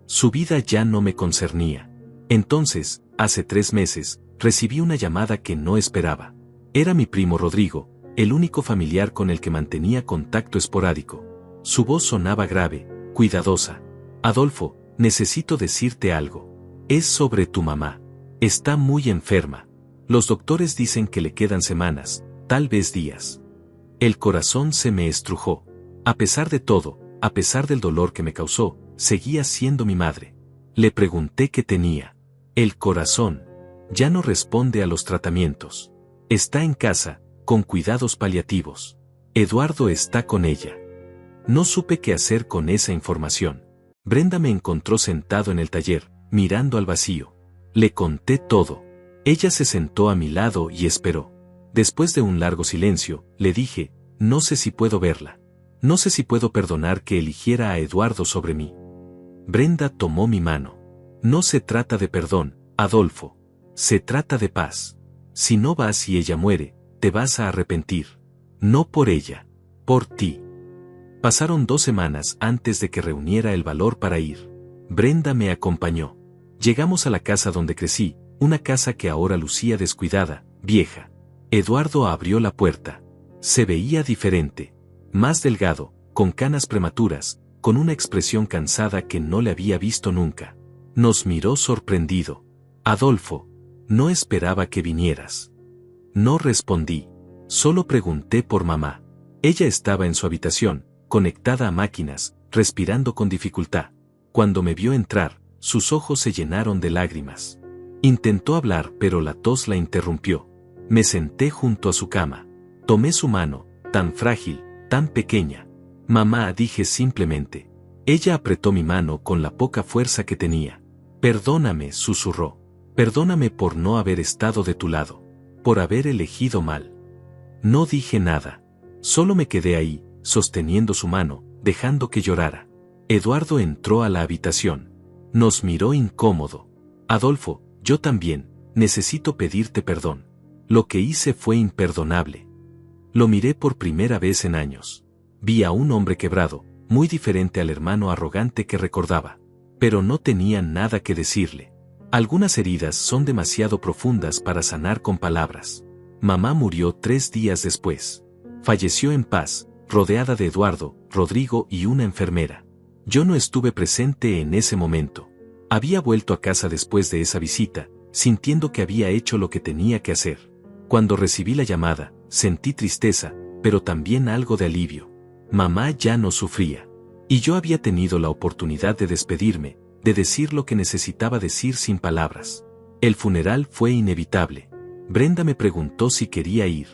Su vida ya no me concernía. Entonces, hace 3 meses, recibí una llamada que no esperaba. Era mi primo Rodrigo, el único familiar con el que mantenía contacto esporádico. Su voz sonaba grave, cuidadosa. Adolfo, necesito decirte algo. Es sobre tu mamá. Está muy enferma. Los doctores dicen que le quedan semanas, tal vez días. El corazón se me estrujó. A pesar de todo, a pesar del dolor que me causó, seguía siendo mi madre. Le pregunté qué tenía. El corazón. Ya no responde a los tratamientos. Está en casa, con cuidados paliativos. Eduardo está con ella. No supe qué hacer con esa información. Brenda me encontró sentado en el taller, mirando al vacío. Le conté todo. Ella se sentó a mi lado y esperó. Después de un largo silencio, le dije, no sé si puedo verla. No sé si puedo perdonar que eligiera a Eduardo sobre mí. Brenda tomó mi mano. No se trata de perdón, Adolfo. Se trata de paz. Si no vas y ella muere, te vas a arrepentir. No por ella, por ti. Pasaron 2 semanas antes de que reuniera el valor para ir. Brenda me acompañó. Llegamos a la casa donde crecí, una casa que ahora lucía descuidada, vieja. Eduardo abrió la puerta. Se veía diferente. Más delgado, con canas prematuras, con una expresión cansada que no le había visto nunca. Nos miró sorprendido. Adolfo, no esperaba que vinieras. No respondí. Solo pregunté por mamá. Ella estaba en su habitación, conectada a máquinas, respirando con dificultad. Cuando me vio entrar, sus ojos se llenaron de lágrimas. Intentó hablar, pero la tos la interrumpió. Me senté junto a su cama. Tomé su mano, tan frágil, tan pequeña. Mamá, dije simplemente. Ella apretó mi mano con la poca fuerza que tenía. Perdóname, susurró. Perdóname por no haber estado de tu lado. Por haber elegido mal. No dije nada. Solo me quedé ahí, sosteniendo su mano, dejando que llorara. Eduardo entró a la habitación. Nos miró incómodo. Adolfo, yo también, necesito pedirte perdón. Lo que hice fue imperdonable. Lo miré por primera vez en años. Vi a un hombre quebrado, muy diferente al hermano arrogante que recordaba. Pero no tenía nada que decirle. Algunas heridas son demasiado profundas para sanar con palabras. Mamá murió 3 días después. Falleció en paz, rodeada de Eduardo, Rodrigo y una enfermera. Yo no estuve presente en ese momento. Había vuelto a casa después de esa visita, sintiendo que había hecho lo que tenía que hacer. Cuando recibí la llamada, sentí tristeza, pero también algo de alivio. Mamá ya no sufría. Y yo había tenido la oportunidad de despedirme, de decir lo que necesitaba decir sin palabras. El funeral fue inevitable. Brenda me preguntó si quería ir.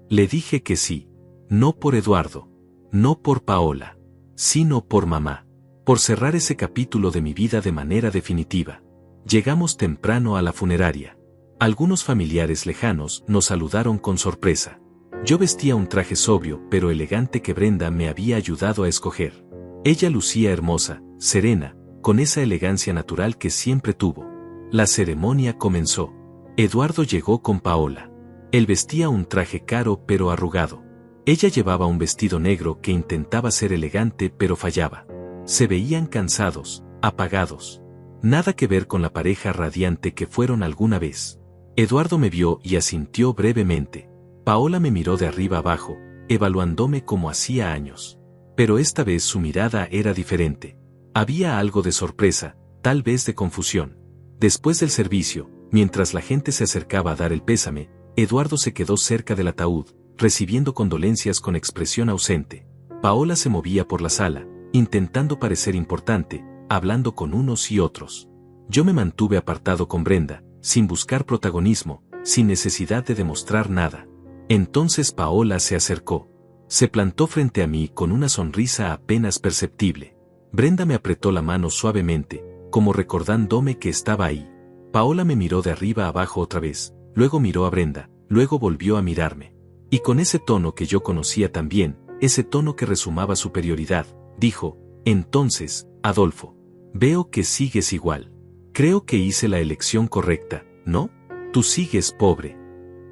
Le dije que sí. No por Eduardo. No por Paola. Sino por mamá. Por cerrar ese capítulo de mi vida de manera definitiva. Llegamos temprano a la funeraria. Algunos familiares lejanos nos saludaron con sorpresa. Yo vestía un traje sobrio pero elegante que Brenda me había ayudado a escoger. Ella lucía hermosa, serena, con esa elegancia natural que siempre tuvo. La ceremonia comenzó. Eduardo llegó con Paola. Él vestía un traje caro pero arrugado. Ella llevaba un vestido negro que intentaba ser elegante pero fallaba. Se veían cansados, apagados. Nada que ver con la pareja radiante que fueron alguna vez. Eduardo me vio y asintió brevemente. Paola me miró de arriba abajo, evaluándome como hacía años. Pero esta vez su mirada era diferente. Había algo de sorpresa, tal vez de confusión. Después del servicio, mientras la gente se acercaba a dar el pésame, Eduardo se quedó cerca del ataúd, recibiendo condolencias con expresión ausente. Paola se movía por la sala, intentando parecer importante, hablando con unos y otros. Yo me mantuve apartado con Brenda, sin buscar protagonismo, sin necesidad de demostrar nada. Entonces Paola se acercó. Se plantó frente a mí con una sonrisa apenas perceptible. Brenda me apretó la mano suavemente, como recordándome que estaba ahí. Paola me miró de arriba abajo otra vez, luego miró a Brenda, luego volvió a mirarme. Y con ese tono que yo conocía tan bien, ese tono que resumaba superioridad, dijo, entonces, Adolfo, veo que sigues igual. Creo que hice la elección correcta, ¿no? Tú sigues pobre.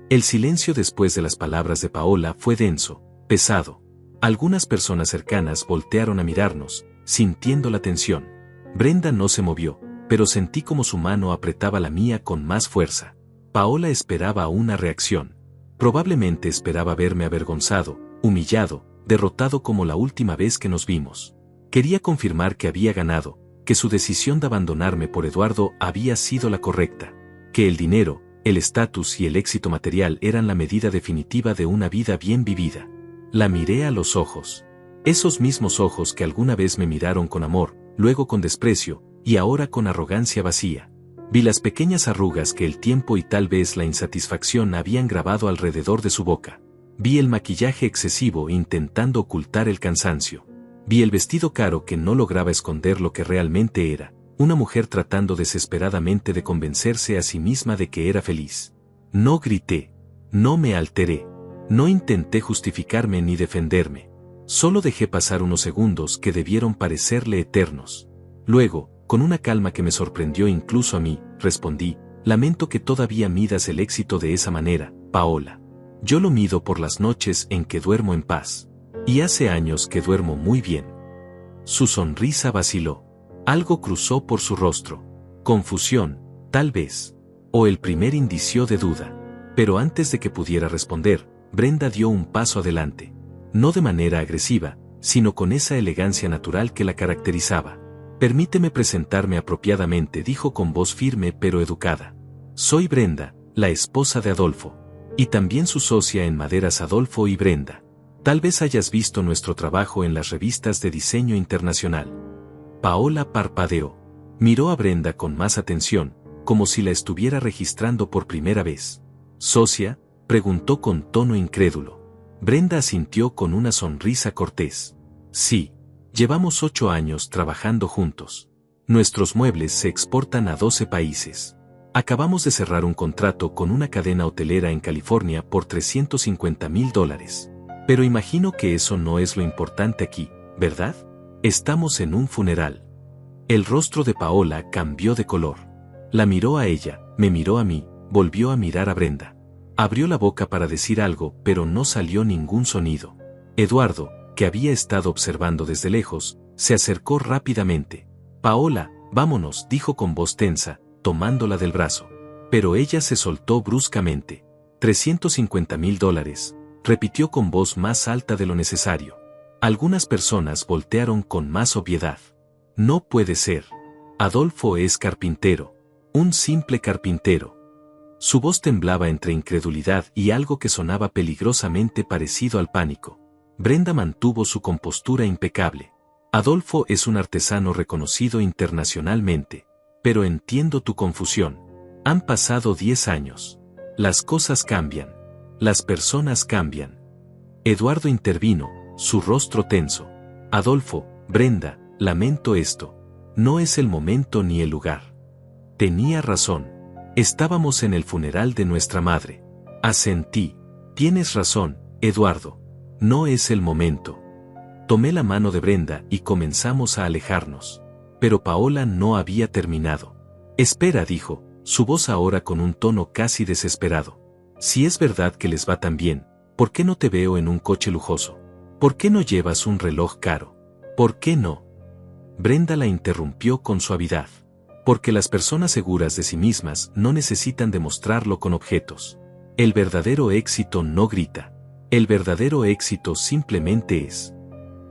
El silencio después de las palabras de Paola fue denso, pesado. Algunas personas cercanas voltearon a mirarnos, sintiendo la tensión. Brenda no se movió, pero sentí como su mano apretaba la mía con más fuerza. Paola esperaba una reacción. Probablemente esperaba verme avergonzado, humillado, derrotado como la última vez que nos vimos. Quería confirmar que había ganado, que su decisión de abandonarme por Eduardo había sido la correcta, que el dinero, el estatus y el éxito material eran la medida definitiva de una vida bien vivida. La miré a los ojos. Esos mismos ojos que alguna vez me miraron con amor, luego con desprecio, y ahora con arrogancia vacía. Vi las pequeñas arrugas que el tiempo y tal vez la insatisfacción habían grabado alrededor de su boca. Vi el maquillaje excesivo intentando ocultar el cansancio. Vi el vestido caro que no lograba esconder lo que realmente era, una mujer tratando desesperadamente de convencerse a sí misma de que era feliz. No grité. No me alteré. No intenté justificarme ni defenderme. Solo dejé pasar unos segundos que debieron parecerle eternos. Luego, con una calma que me sorprendió incluso a mí, respondí: lamento que todavía midas el éxito de esa manera, Paola. Yo lo mido por las noches en que duermo en paz. Y hace años que duermo muy bien. Su sonrisa vaciló. Algo cruzó por su rostro. Confusión, tal vez. O el primer indicio de duda. Pero antes de que pudiera responder, Brenda dio un paso adelante. No de manera agresiva, sino con esa elegancia natural que la caracterizaba. Permíteme presentarme apropiadamente, dijo con voz firme pero educada. Soy Brenda, la esposa de Adolfo. Y también su socia en maderas Adolfo y Brenda. Tal vez hayas visto nuestro trabajo en las revistas de diseño internacional. Paola parpadeó. Miró a Brenda con más atención, como si la estuviera registrando por primera vez. ¿Socia?, preguntó con tono incrédulo. Brenda asintió con una sonrisa cortés. Sí. Llevamos 8 años trabajando juntos. Nuestros muebles se exportan a 12 países. Acabamos de cerrar un contrato con una cadena hotelera en California por $350,000. Pero imagino que eso no es lo importante aquí, ¿verdad? Estamos en un funeral. El rostro de Paola cambió de color. La miró a ella, me miró a mí, volvió a mirar a Brenda. Abrió la boca para decir algo, pero no salió ningún sonido. Eduardo, que había estado observando desde lejos, se acercó rápidamente. Paola, vámonos, dijo con voz tensa, tomándola del brazo. Pero ella se soltó bruscamente. $350,000, repitió con voz más alta de lo necesario. Algunas personas voltearon con más obviedad. No puede ser. Adolfo es carpintero. Un simple carpintero. Su voz temblaba entre incredulidad y algo que sonaba peligrosamente parecido al pánico. Brenda mantuvo su compostura impecable. Adolfo es un artesano reconocido internacionalmente. Pero entiendo tu confusión. Han pasado 10 años. Las cosas cambian. Las personas cambian. Eduardo intervino, su rostro tenso. Adolfo, Brenda, lamento esto. No es el momento ni el lugar. Tenía razón. Estábamos en el funeral de nuestra madre. Asentí. Tienes razón, Eduardo. No es el momento. Tomé la mano de Brenda y comenzamos a alejarnos. Pero Paola no había terminado. Espera, dijo, su voz ahora con un tono casi desesperado. Si es verdad que les va tan bien, ¿por qué no te veo en un coche lujoso? ¿Por qué no llevas un reloj caro? ¿Por qué no? Brenda la interrumpió con suavidad. Porque las personas seguras de sí mismas no necesitan demostrarlo con objetos. El verdadero éxito no grita. El verdadero éxito simplemente es.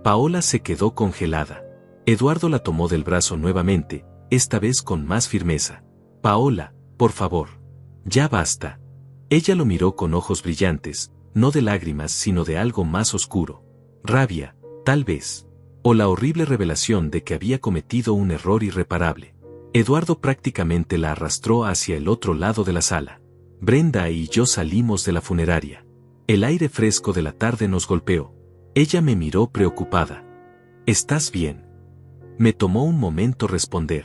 Paola se quedó congelada. Eduardo la tomó del brazo nuevamente, esta vez con más firmeza. Paola, por favor. Ya basta. Ella lo miró con ojos brillantes, no de lágrimas sino de algo más oscuro. Rabia, tal vez. O la horrible revelación de que había cometido un error irreparable. Eduardo prácticamente la arrastró hacia el otro lado de la sala. Brenda y yo salimos de la funeraria. El aire fresco de la tarde nos golpeó. Ella me miró preocupada. ¿Estás bien? Me tomó un momento responder.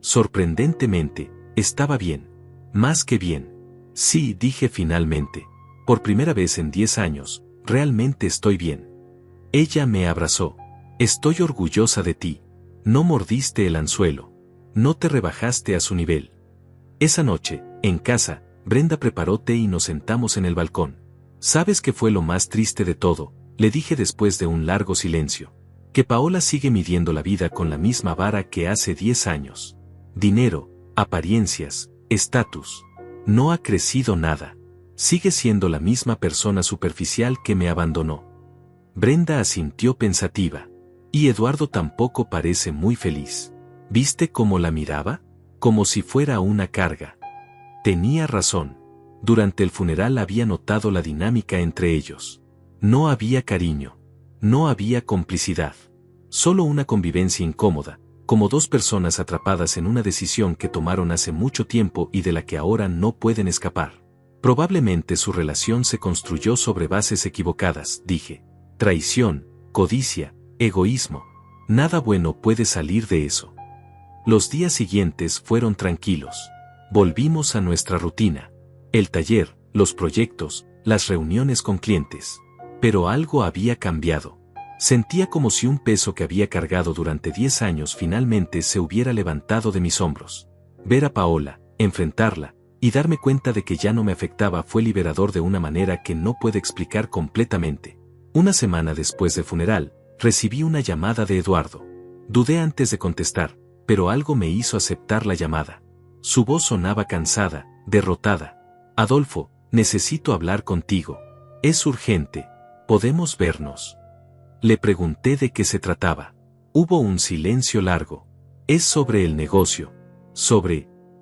Sorprendentemente, estaba bien. Más que bien. Sí, dije finalmente. Por primera vez en 10 años, realmente estoy bien. Ella me abrazó. Estoy orgullosa de ti. No mordiste el anzuelo. No te rebajaste a su nivel. Esa noche, en casa, Brenda preparó té y nos sentamos en el balcón. ¿Sabes qué fue lo más triste de todo?, le dije después de un largo silencio. Que Paola sigue midiendo la vida con la misma vara que hace 10 años. Dinero, apariencias, estatus. No ha crecido nada. Sigue siendo la misma persona superficial que me abandonó. Brenda asintió pensativa. Y Eduardo tampoco parece muy feliz. ¿Viste cómo la miraba? Como si fuera una carga. Tenía razón. Durante el funeral había notado la dinámica entre ellos. No había cariño. No había complicidad. Solo una convivencia incómoda, como dos personas atrapadas en una decisión que tomaron hace mucho tiempo y de la que ahora no pueden escapar. Probablemente su relación se construyó sobre bases equivocadas, dije. Traición, codicia, egoísmo. Nada bueno puede salir de eso. Los días siguientes fueron tranquilos. Volvimos a nuestra rutina. El taller, los proyectos, las reuniones con clientes. Pero algo había cambiado. Sentía como si un peso que había cargado durante 10 años finalmente se hubiera levantado de mis hombros. Ver a Paola, enfrentarla, y darme cuenta de que ya no me afectaba fue liberador de una manera que no puedo explicar completamente. Una semana después del funeral, recibí una llamada de Eduardo. Dudé antes de contestar, pero algo me hizo aceptar la llamada. Su voz sonaba cansada, derrotada. Adolfo, necesito hablar contigo. Es urgente. ¿Podemos vernos? Le pregunté de qué se trataba. Hubo un silencio largo. Es sobre el negocio.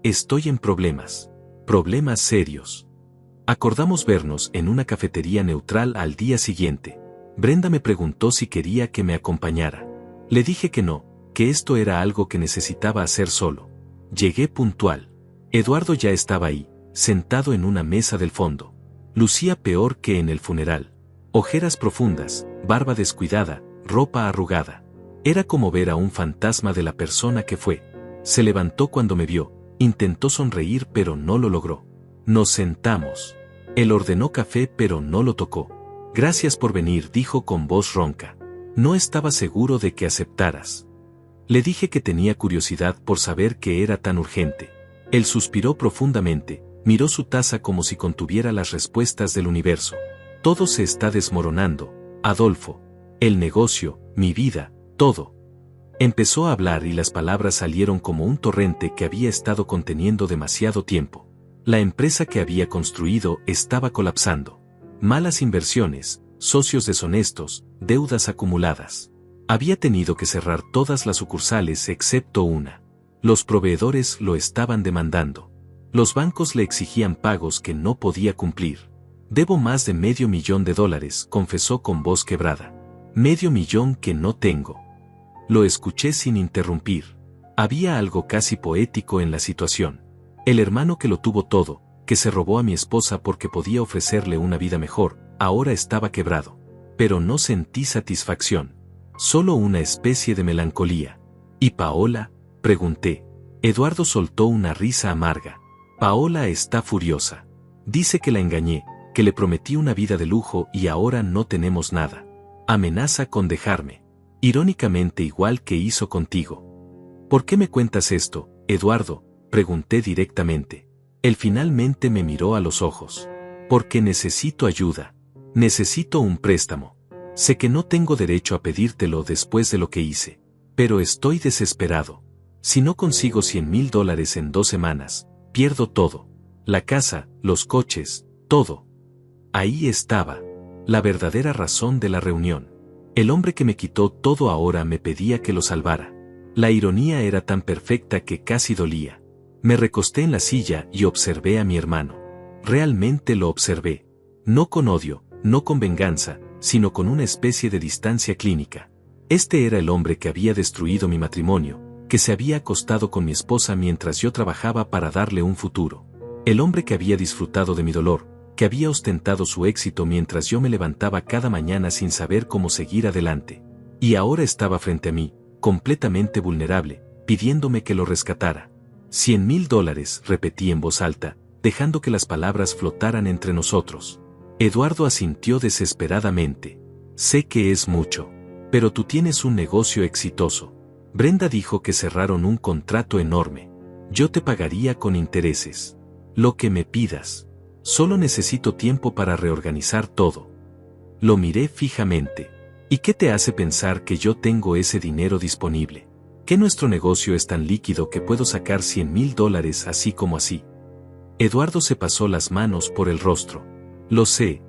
Estoy en problemas. Problemas serios. Acordamos vernos en una cafetería neutral al día siguiente. Brenda me preguntó si quería que me acompañara. Le dije que no, que esto era algo que necesitaba hacer solo. Llegué puntual. Eduardo ya estaba ahí, sentado en una mesa del fondo. Lucía peor que en el funeral. Ojeras profundas, barba descuidada, ropa arrugada. Era como ver a un fantasma de la persona que fue. Se levantó cuando me vio, intentó sonreír pero no lo logró. Nos sentamos. Él ordenó café pero no lo tocó. Gracias por venir, dijo con voz ronca. No estaba seguro de que aceptaras. Le dije que tenía curiosidad por saber qué era tan urgente. Él suspiró profundamente, miró su taza como si contuviera las respuestas del universo. Todo se está desmoronando, Adolfo. El negocio, mi vida, todo. Empezó a hablar y las palabras salieron como un torrente que había estado conteniendo demasiado tiempo. La empresa que había construido estaba colapsando. Malas inversiones, socios deshonestos, deudas acumuladas. Había tenido que cerrar todas las sucursales excepto una. Los proveedores lo estaban demandando. Los bancos le exigían pagos que no podía cumplir. Debo más de $500,000, confesó con voz quebrada. $500,000 que no tengo. Lo escuché sin interrumpir. Había algo casi poético en la situación. El hermano que lo tuvo todo, que se robó a mi esposa porque podía ofrecerle una vida mejor, ahora estaba quebrado. Pero no sentí satisfacción. Solo una especie de melancolía. ¿Y Paola? Pregunté. Eduardo soltó una risa amarga. Paola está furiosa. Dice que la engañé, que le prometí una vida de lujo y ahora no tenemos nada. Amenaza con dejarme. Irónicamente igual que hizo contigo. ¿Por qué me cuentas esto, Eduardo? Pregunté directamente. Él finalmente me miró a los ojos. Porque necesito ayuda. Necesito un préstamo. Sé que no tengo derecho a pedírtelo después de lo que hice. Pero estoy desesperado. Si no consigo $100,000 en 2 semanas, pierdo todo. La casa, los coches, todo. Ahí estaba. La verdadera razón de la reunión. El hombre que me quitó todo ahora me pedía que lo salvara. La ironía era tan perfecta que casi dolía. Me recosté en la silla y observé a mi hermano. Realmente lo observé. No con odio, no con venganza, sino con una especie de distancia clínica. Este era el hombre que había destruido mi matrimonio, que se había acostado con mi esposa mientras yo trabajaba para darle un futuro. El hombre que había disfrutado de mi dolor, que había ostentado su éxito mientras yo me levantaba cada mañana sin saber cómo seguir adelante. Y ahora estaba frente a mí, completamente vulnerable, pidiéndome que lo rescatara. $100,000, repetí en voz alta, dejando que las palabras flotaran entre nosotros. Eduardo asintió desesperadamente. Sé que es mucho. Pero tú tienes un negocio exitoso. Brenda dijo que cerraron un contrato enorme. Yo te pagaría con intereses. Lo que me pidas. Solo necesito tiempo para reorganizar todo. Lo miré fijamente. ¿Y qué te hace pensar que yo tengo ese dinero disponible? ¿Que nuestro negocio es tan líquido que puedo sacar $100,000 así como así? Eduardo se pasó las manos por el rostro. Lo sé,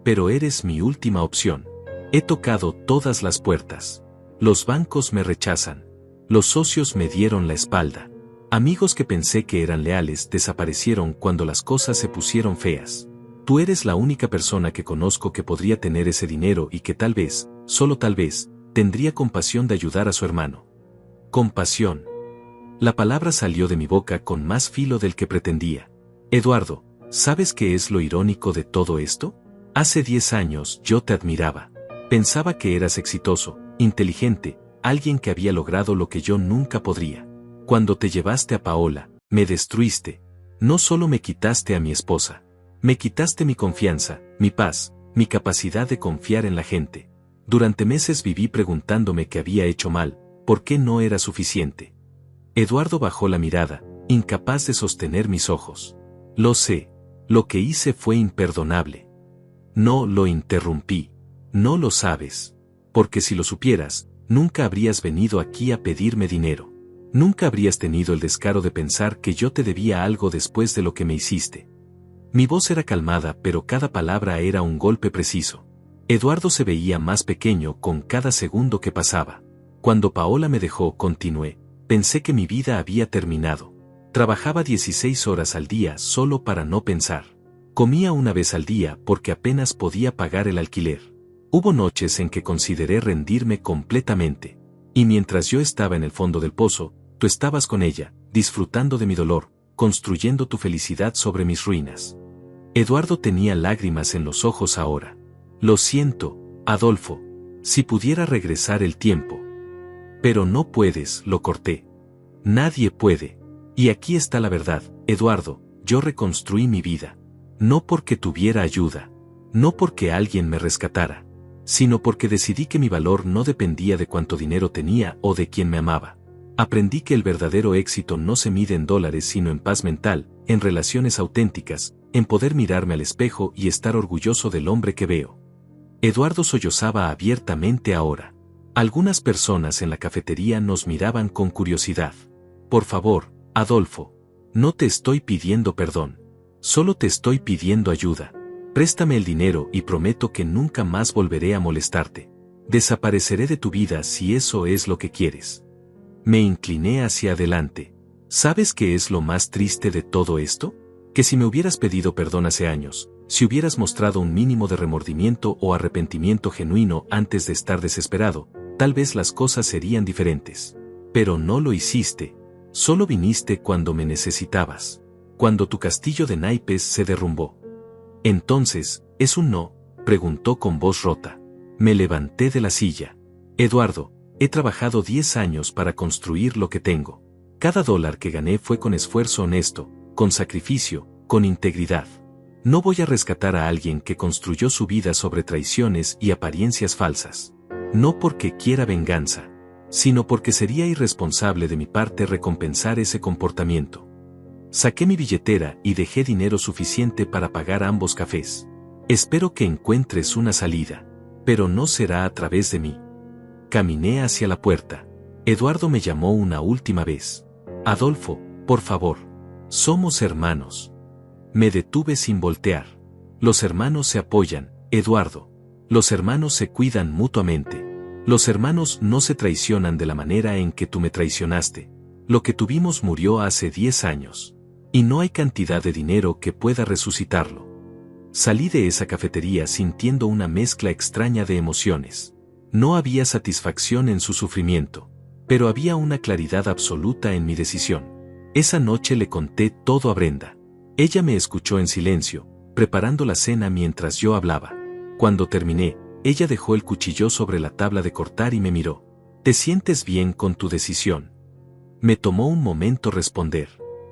pero eres mi última opción. He tocado todas las puertas. Los bancos me rechazan. Los socios me dieron la espalda. Amigos que pensé que eran leales desaparecieron cuando las cosas se pusieron feas. Tú eres la única persona que conozco que podría tener ese dinero y que tal vez, solo tal vez, tendría compasión de ayudar a su hermano. Compasión. La palabra salió de mi boca con más filo del que pretendía. Eduardo, ¿sabes qué es lo irónico de todo esto? Hace 10 años yo te admiraba. Pensaba que eras exitoso, inteligente, alguien que había logrado lo que yo nunca podría. Cuando te llevaste a Paola, me destruiste. No solo me quitaste a mi esposa. Me quitaste mi confianza, mi paz, mi capacidad de confiar en la gente. Durante meses viví preguntándome qué había hecho mal, por qué no era suficiente. Eduardo bajó la mirada, incapaz de sostener mis ojos. Lo sé, lo que hice fue imperdonable. No lo interrumpí. No lo sabes. Porque si lo supieras, nunca habrías venido aquí a pedirme dinero. Nunca habrías tenido el descaro de pensar que yo te debía algo después de lo que me hiciste. Mi voz era calmada, pero cada palabra era un golpe preciso. Eduardo se veía más pequeño con cada segundo que pasaba. Cuando Paola me dejó, continué, pensé que mi vida había terminado. Trabajaba 16 horas al día solo para no pensar. Comía una vez al día porque apenas podía pagar el alquiler. Hubo noches en que consideré rendirme completamente. Y mientras yo estaba en el fondo del pozo, tú estabas con ella, disfrutando de mi dolor, construyendo tu felicidad sobre mis ruinas. Eduardo tenía lágrimas en los ojos ahora. Lo siento, Adolfo. Si pudiera regresar el tiempo. Pero no puedes, lo corté. Nadie puede. Y aquí está la verdad, Eduardo, yo reconstruí mi vida. No porque tuviera ayuda. No porque alguien me rescatara. Sino porque decidí que mi valor no dependía de cuánto dinero tenía o de quién me amaba. Aprendí que el verdadero éxito no se mide en dólares sino en paz mental, en relaciones auténticas, en poder mirarme al espejo y estar orgulloso del hombre que veo. Eduardo sollozaba abiertamente ahora. Algunas personas en la cafetería nos miraban con curiosidad. Por favor, Adolfo. No te estoy pidiendo perdón. Solo te estoy pidiendo ayuda. Préstame el dinero y prometo que nunca más volveré a molestarte. Desapareceré de tu vida si eso es lo que quieres. Me incliné hacia adelante. ¿Sabes qué es lo más triste de todo esto? Que si me hubieras pedido perdón hace años, si hubieras mostrado un mínimo de remordimiento o arrepentimiento genuino antes de estar desesperado, tal vez las cosas serían diferentes. Pero no lo hiciste. Solo viniste cuando me necesitabas. Cuando tu castillo de naipes se derrumbó. Entonces, ¿es un no?, preguntó con voz rota. Me levanté de la silla. Eduardo, he trabajado 10 años para construir lo que tengo. Cada dólar que gané fue con esfuerzo honesto, con sacrificio, con integridad. No voy a rescatar a alguien que construyó su vida sobre traiciones y apariencias falsas. No porque quiera venganza, sino porque sería irresponsable de mi parte recompensar ese comportamiento. Saqué mi billetera y dejé dinero suficiente para pagar ambos cafés. Espero que encuentres una salida, pero no será a través de mí. Caminé hacia la puerta. Eduardo me llamó una última vez. Adolfo, por favor. Somos hermanos. Me detuve sin voltear. Los hermanos se apoyan, Eduardo. Los hermanos se cuidan mutuamente. Los hermanos no se traicionan de la manera en que tú me traicionaste. Lo que tuvimos murió hace 10 años. Y no hay cantidad de dinero que pueda resucitarlo. Salí de esa cafetería sintiendo una mezcla extraña de emociones. No había satisfacción en su sufrimiento, pero había una claridad absoluta en mi decisión. Esa noche le conté todo a Brenda. Ella me escuchó en silencio, preparando la cena mientras yo hablaba. Cuando terminé, ella dejó el cuchillo sobre la tabla de cortar y me miró. ¿Te sientes bien con tu decisión? Me tomó un momento responder.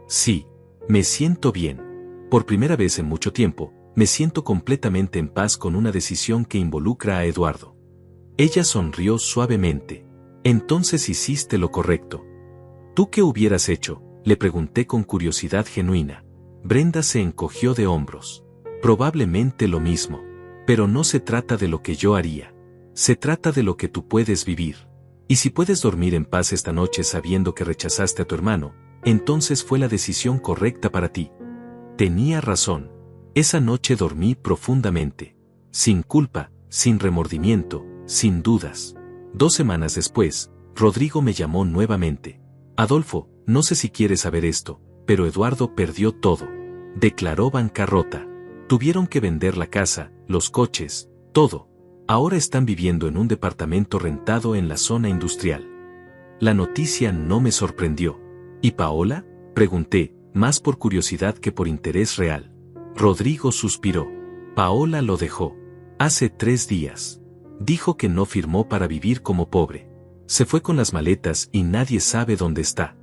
Sí. Me siento bien. Por primera vez en mucho tiempo, me siento completamente en paz con una decisión que involucra a Eduardo. Ella sonrió suavemente. Entonces hiciste lo correcto. ¿Tú qué hubieras hecho?, le pregunté con curiosidad genuina. Brenda se encogió de hombros. Probablemente lo mismo. Pero no se trata de lo que yo haría. Se trata de lo que tú puedes vivir. Y si puedes dormir en paz esta noche sabiendo que rechazaste a tu hermano, entonces fue la decisión correcta para ti. Tenía razón. Esa noche dormí profundamente. Sin culpa, sin remordimiento, sin dudas. 2 semanas después, Rodrigo me llamó nuevamente. Adolfo, no sé si quieres saber esto, pero Eduardo perdió todo. Declaró bancarrota. Tuvieron que vender la casa, los coches, todo. Ahora están viviendo en un departamento rentado en la zona industrial. La noticia no me sorprendió. ¿Y Paola?, pregunté, más por curiosidad que por interés real. Rodrigo suspiró. Paola lo dejó. Hace 3 días. Dijo que no firmó para vivir como pobre. Se fue con las maletas y nadie sabe dónde está.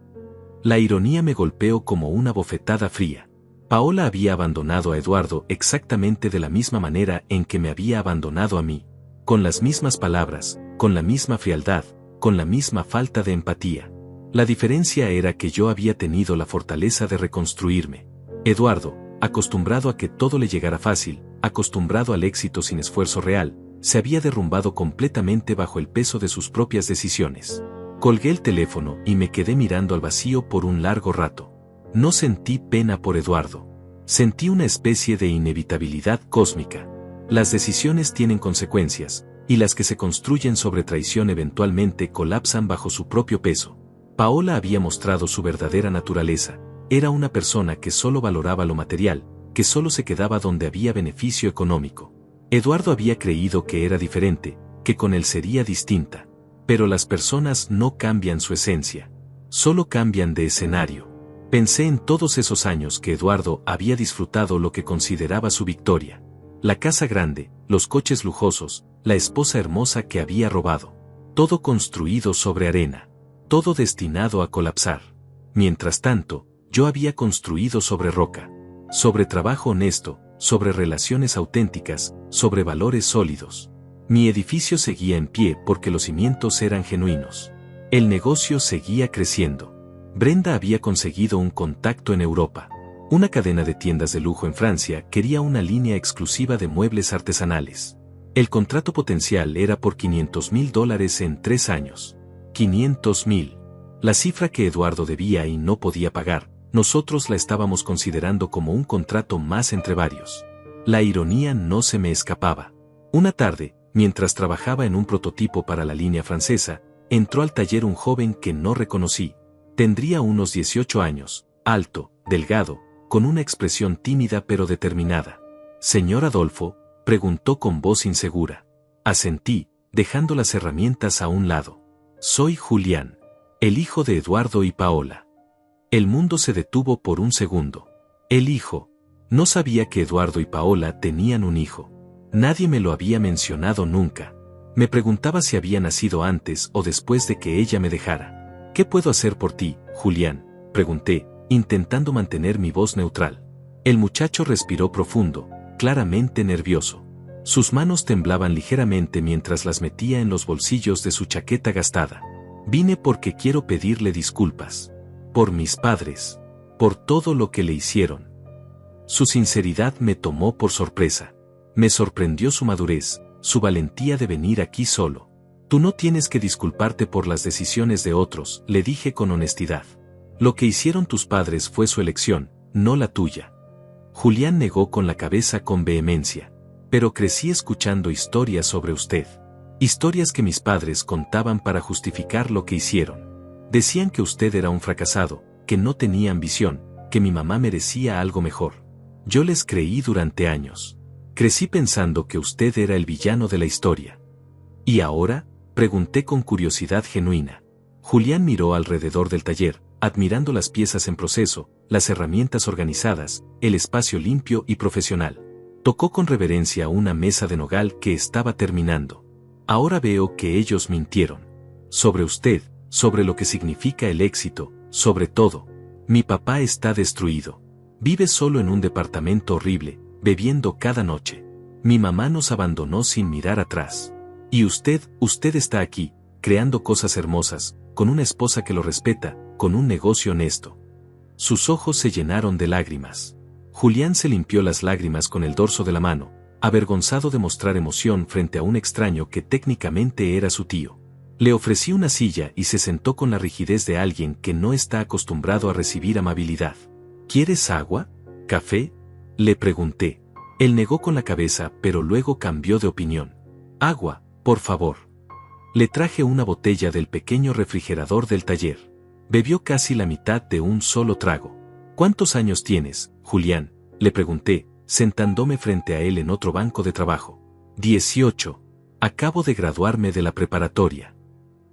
La ironía me golpeó como una bofetada fría. Paola había abandonado a Eduardo exactamente de la misma manera en que me había abandonado a mí, con las mismas palabras, con la misma frialdad, con la misma falta de empatía. La diferencia era que yo había tenido la fortaleza de reconstruirme. Eduardo, acostumbrado a que todo le llegara fácil, acostumbrado al éxito sin esfuerzo real, se había derrumbado completamente bajo el peso de sus propias decisiones. Colgué el teléfono y me quedé mirando al vacío por un largo rato. No sentí pena por Eduardo. Sentí una especie de inevitabilidad cósmica. Las decisiones tienen consecuencias, y las que se construyen sobre traición eventualmente colapsan bajo su propio peso. Paola había mostrado su verdadera naturaleza. Era una persona que solo valoraba lo material, que solo se quedaba donde había beneficio económico. Eduardo había creído que era diferente, que con él sería distinta. Pero las personas no cambian su esencia. Solo cambian de escenario. Pensé en todos esos años que Eduardo había disfrutado lo que consideraba su victoria. La casa grande, los coches lujosos, la esposa hermosa que había robado. Todo construido sobre arena. Todo destinado a colapsar. Mientras tanto, yo había construido sobre roca. Sobre trabajo honesto, sobre relaciones auténticas, sobre valores sólidos. Mi edificio seguía en pie porque los cimientos eran genuinos. El negocio seguía creciendo. Brenda había conseguido un contacto en Europa. Una cadena de tiendas de lujo en Francia quería una línea exclusiva de muebles artesanales. El contrato potencial era por $500,000 en 3 años. 500,000. La cifra que Eduardo debía y no podía pagar, nosotros la estábamos considerando como un contrato más entre varios. La ironía no se me escapaba. Una tarde, mientras trabajaba en un prototipo para la línea francesa, entró al taller un joven que no reconocí. Tendría unos 18 años, alto, delgado, con una expresión tímida pero determinada. «¿Señor Adolfo?», preguntó con voz insegura. Asentí, dejando las herramientas a un lado. «Soy Julián, el hijo de Eduardo y Paola». El mundo se detuvo por un segundo. El hijo. No sabía que Eduardo y Paola tenían un hijo. Nadie me lo había mencionado nunca. Me preguntaba si había nacido antes o después de que ella me dejara. «¿Qué puedo hacer por ti, Julián?», pregunté, intentando mantener mi voz neutral. El muchacho respiró profundo, claramente nervioso. Sus manos temblaban ligeramente mientras las metía en los bolsillos de su chaqueta gastada. «Vine porque quiero pedirle disculpas. Por mis padres. Por todo lo que le hicieron». Su sinceridad me tomó por sorpresa. Me sorprendió su madurez, su valentía de venir aquí solo. «Tú no tienes que disculparte por las decisiones de otros», le dije con honestidad. «Lo que hicieron tus padres fue su elección, no la tuya». Julián negó con la cabeza con vehemencia. «Pero crecí escuchando historias sobre usted. Historias que mis padres contaban para justificar lo que hicieron. Decían que usted era un fracasado, que no tenía ambición, que mi mamá merecía algo mejor. Yo les creí durante años. Crecí pensando que usted era el villano de la historia». «¿Y ahora?», pregunté con curiosidad genuina. Julián miró alrededor del taller, admirando las piezas en proceso, las herramientas organizadas, el espacio limpio y profesional. Tocó con reverencia una mesa de nogal que estaba terminando. «Ahora veo que ellos mintieron. Sobre usted, sobre lo que significa el éxito, sobre todo. Mi papá está destruido. Vive solo en un departamento horrible, bebiendo cada noche. Mi mamá nos abandonó sin mirar atrás. Y usted está aquí, creando cosas hermosas, con una esposa que lo respeta, con un negocio honesto». Sus ojos se llenaron de lágrimas. Julián se limpió las lágrimas con el dorso de la mano, avergonzado de mostrar emoción frente a un extraño que técnicamente era su tío. Le ofrecí una silla y se sentó con la rigidez de alguien que no está acostumbrado a recibir amabilidad. «¿Quieres agua? ¿Café?», le pregunté. Él negó con la cabeza, pero luego cambió de opinión. «Agua, por favor». Le traje una botella del pequeño refrigerador del taller. Bebió casi la mitad de un solo trago. «¿Cuántos años tienes, Julián?», le pregunté, sentándome frente a él en otro banco de trabajo. 18. Acabo de graduarme de la preparatoria.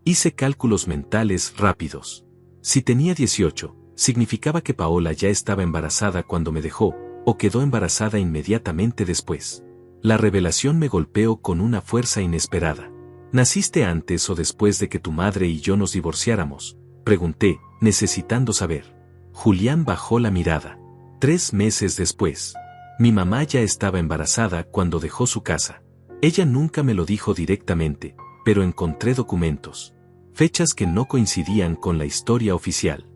Hice cálculos mentales rápidos. Si tenía 18, significaba que Paola ya estaba embarazada cuando me dejó, o quedó embarazada inmediatamente después. La revelación me golpeó con una fuerza inesperada. «¿Naciste antes o después de que tu madre y yo nos divorciáramos?», pregunté, necesitando saber. Julián bajó la mirada. 3 meses después. Mi mamá ya estaba embarazada cuando dejó su casa. Ella nunca me lo dijo directamente, pero encontré documentos. Fechas que no coincidían con la historia oficial.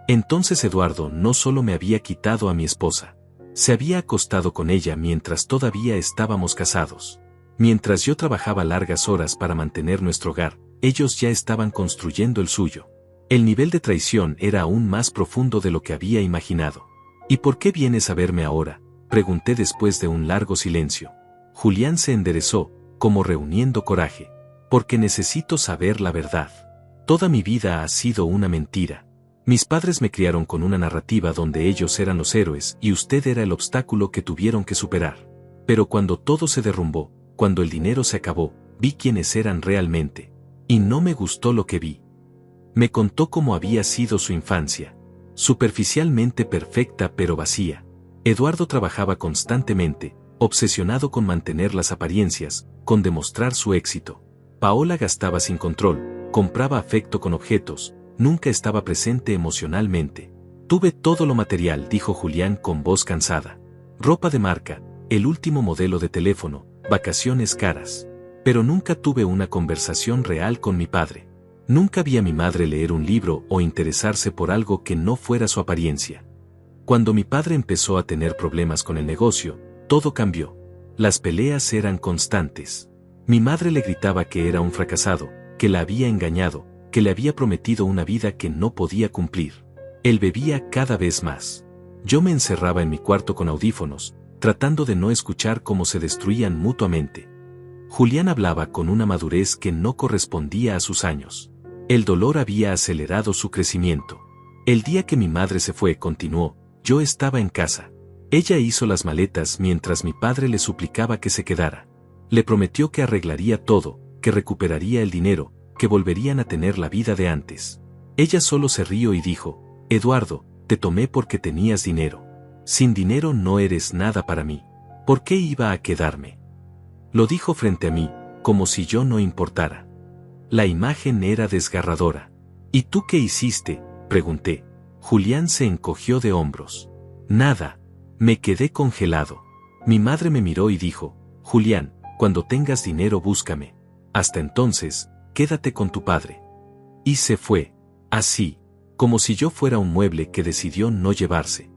Entonces Eduardo no solo me había quitado a mi esposa. Se había acostado con ella mientras todavía estábamos casados. Mientras yo trabajaba largas horas para mantener nuestro hogar, ellos ya estaban construyendo el suyo. El nivel de traición era aún más profundo de lo que había imaginado. ¿Y por qué vienes a verme ahora?, pregunté después de un largo silencio. Julián se enderezó, como reuniendo coraje. Porque necesito saber la verdad. Toda mi vida ha sido una mentira. Mis padres me criaron con una narrativa donde ellos eran los héroes y usted era el obstáculo que tuvieron que superar. Pero cuando todo se derrumbó, cuando el dinero se acabó, vi quiénes eran realmente. Y no me gustó lo que vi. Me contó cómo había sido su infancia. Superficialmente perfecta pero vacía. Eduardo trabajaba constantemente, obsesionado con mantener las apariencias, con demostrar su éxito. Paola gastaba sin control, compraba afecto con objetos, nunca estaba presente emocionalmente. Tuve todo lo material, dijo Julián con voz cansada. Ropa de marca, el último modelo de teléfono, vacaciones caras. Pero nunca tuve una conversación real con mi padre. Nunca vi a mi madre leer un libro o interesarse por algo que no fuera su apariencia. Cuando mi padre empezó a tener problemas con el negocio, todo cambió. Las peleas eran constantes. Mi madre le gritaba que era un fracasado, que la había engañado, que le había prometido una vida que no podía cumplir. Él bebía cada vez más. Yo me encerraba en mi cuarto con audífonos, tratando de no escuchar cómo se destruían mutuamente. Julián hablaba con una madurez que no correspondía a sus años. El dolor había acelerado su crecimiento. El día que mi madre se fue, continuó, yo estaba en casa. Ella hizo las maletas mientras mi padre le suplicaba que se quedara. Le prometió que arreglaría todo, que recuperaría el dinero, que volverían a tener la vida de antes. Ella solo se rió y dijo, Eduardo, te tomé porque tenías dinero. Sin dinero no eres nada para mí. ¿Por qué iba a quedarme? Lo dijo frente a mí, como si yo no importara. La imagen era desgarradora. ¿Y tú qué hiciste?, pregunté. Julián se encogió de hombros. Nada. Me quedé congelado. Mi madre me miró y dijo, Julián, cuando tengas dinero búscame. Hasta entonces, quédate con tu padre. Y se fue. Así, como si yo fuera un mueble que decidió no llevarse.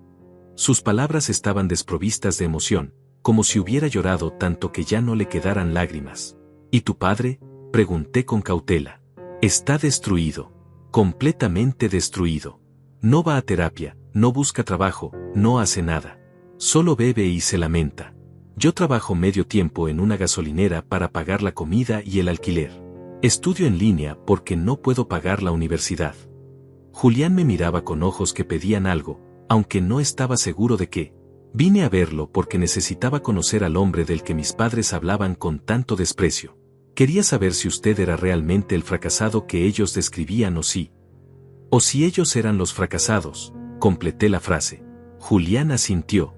Sus palabras estaban desprovistas de emoción, como si hubiera llorado tanto que ya no le quedaran lágrimas. ¿Y tu padre?, pregunté con cautela. Está destruido. Completamente destruido. No va a terapia, no busca trabajo, no hace nada. Solo bebe y se lamenta. Yo trabajo medio tiempo en una gasolinera para pagar la comida y el alquiler. Estudio en línea porque no puedo pagar la universidad. Julián me miraba con ojos que pedían algo, aunque no estaba seguro de qué. Vine a verlo porque necesitaba conocer al hombre del que mis padres hablaban con tanto desprecio. Quería saber si usted era realmente el fracasado que ellos describían o si ellos eran los fracasados, completé la frase. Julián asintió.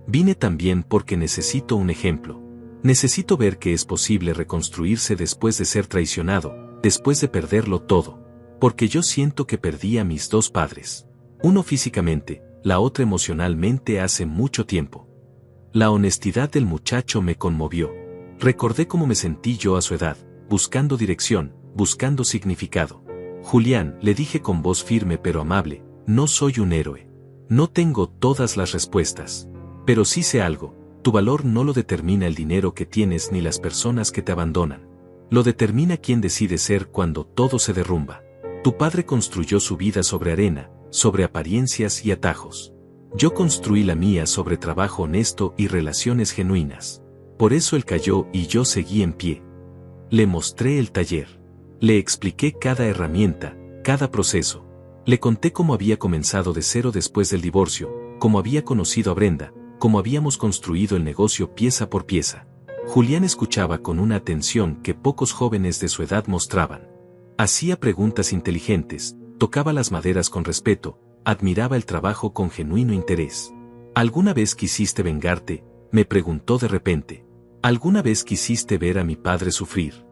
Vine también porque necesito un ejemplo. Necesito ver que es posible reconstruirse después de ser traicionado, después de perderlo todo. Porque yo siento que perdí a mis dos padres. Uno físicamente, la otra emocionalmente hace mucho tiempo. La honestidad del muchacho me conmovió. Recordé cómo me sentí yo a su edad, buscando dirección, buscando significado. Julián, le dije con voz firme pero amable, no soy un héroe. No tengo todas las respuestas. Pero sí sé algo, tu valor no lo determina el dinero que tienes ni las personas que te abandonan. Lo determina quién decide ser cuando todo se derrumba. Tu padre construyó su vida sobre arena, sobre apariencias y atajos. Yo construí la mía sobre trabajo honesto y relaciones genuinas. Por eso él cayó y yo seguí en pie. Le mostré el taller. Le expliqué cada herramienta, cada proceso. Le conté cómo había comenzado de cero después del divorcio, cómo había conocido a Brenda, cómo habíamos construido el negocio pieza por pieza. Julián escuchaba con una atención que pocos jóvenes de su edad mostraban. Hacía preguntas inteligentes, tocaba las maderas con respeto, admiraba el trabajo con genuino interés. ¿Alguna vez quisiste vengarte?, me preguntó de repente. ¿Alguna vez quisiste ver a mi padre sufrir?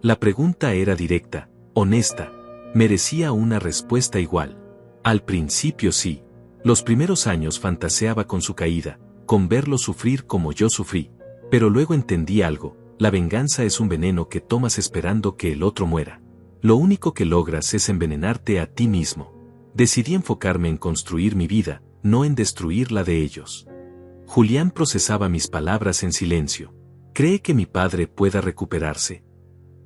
La pregunta era directa, honesta. Merecía una respuesta igual. Al principio sí. Los primeros años fantaseaba con su caída, con verlo sufrir como yo sufrí, pero luego entendí algo: la venganza es un veneno que tomas esperando que el otro muera. Lo único que logras es envenenarte a ti mismo. Decidí enfocarme en construir mi vida, no en destruir la de ellos. Julián procesaba mis palabras en silencio. ¿Cree que mi padre pueda recuperarse?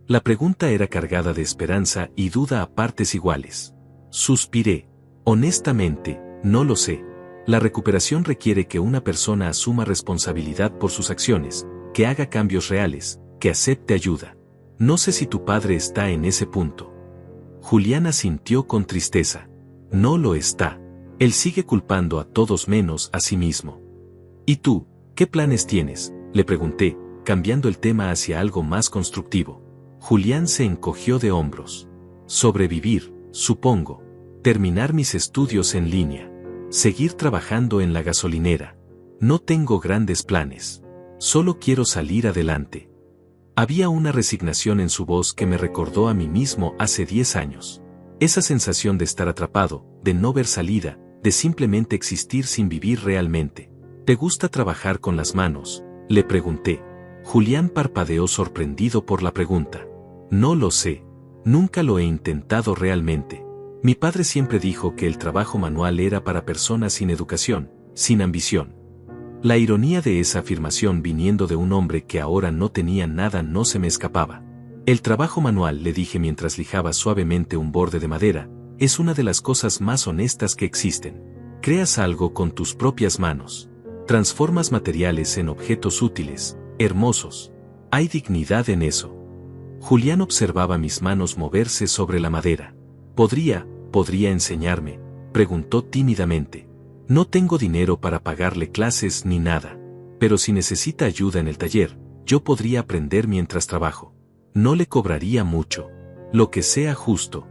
La pregunta era cargada de esperanza y duda a partes iguales. Suspiré. Honestamente, no lo sé. La recuperación requiere que una persona asuma responsabilidad por sus acciones, que haga cambios reales, que acepte ayuda. No sé si tu padre está en ese punto. Julián asintió con tristeza. No lo está. Él sigue culpando a todos menos a sí mismo. ¿Y tú, qué planes tienes?, le pregunté, cambiando el tema hacia algo más constructivo. Julián se encogió de hombros. Sobrevivir, supongo. Terminar mis estudios en línea. Seguir trabajando en la gasolinera. No tengo grandes planes. Solo quiero salir adelante. Había una resignación en su voz que me recordó a mí mismo hace 10 años. Esa sensación de estar atrapado, de no ver salida, de simplemente existir sin vivir realmente. ¿Te gusta trabajar con las manos?, le pregunté. Julián parpadeó sorprendido por la pregunta. No lo sé. Nunca lo he intentado realmente. Mi padre siempre dijo que el trabajo manual era para personas sin educación, sin ambición. La ironía de esa afirmación viniendo de un hombre que ahora no tenía nada no se me escapaba. El trabajo manual, le dije mientras lijaba suavemente un borde de madera, es una de las cosas más honestas que existen. Creas algo con tus propias manos. Transformas materiales en objetos útiles, hermosos. Hay dignidad en eso. Julián observaba mis manos moverse sobre la madera. ¿Podría enseñarme?, preguntó tímidamente. No tengo dinero para pagarle clases ni nada. Pero si necesita ayuda en el taller, yo podría aprender mientras trabajo. No le cobraría mucho. Lo que sea justo.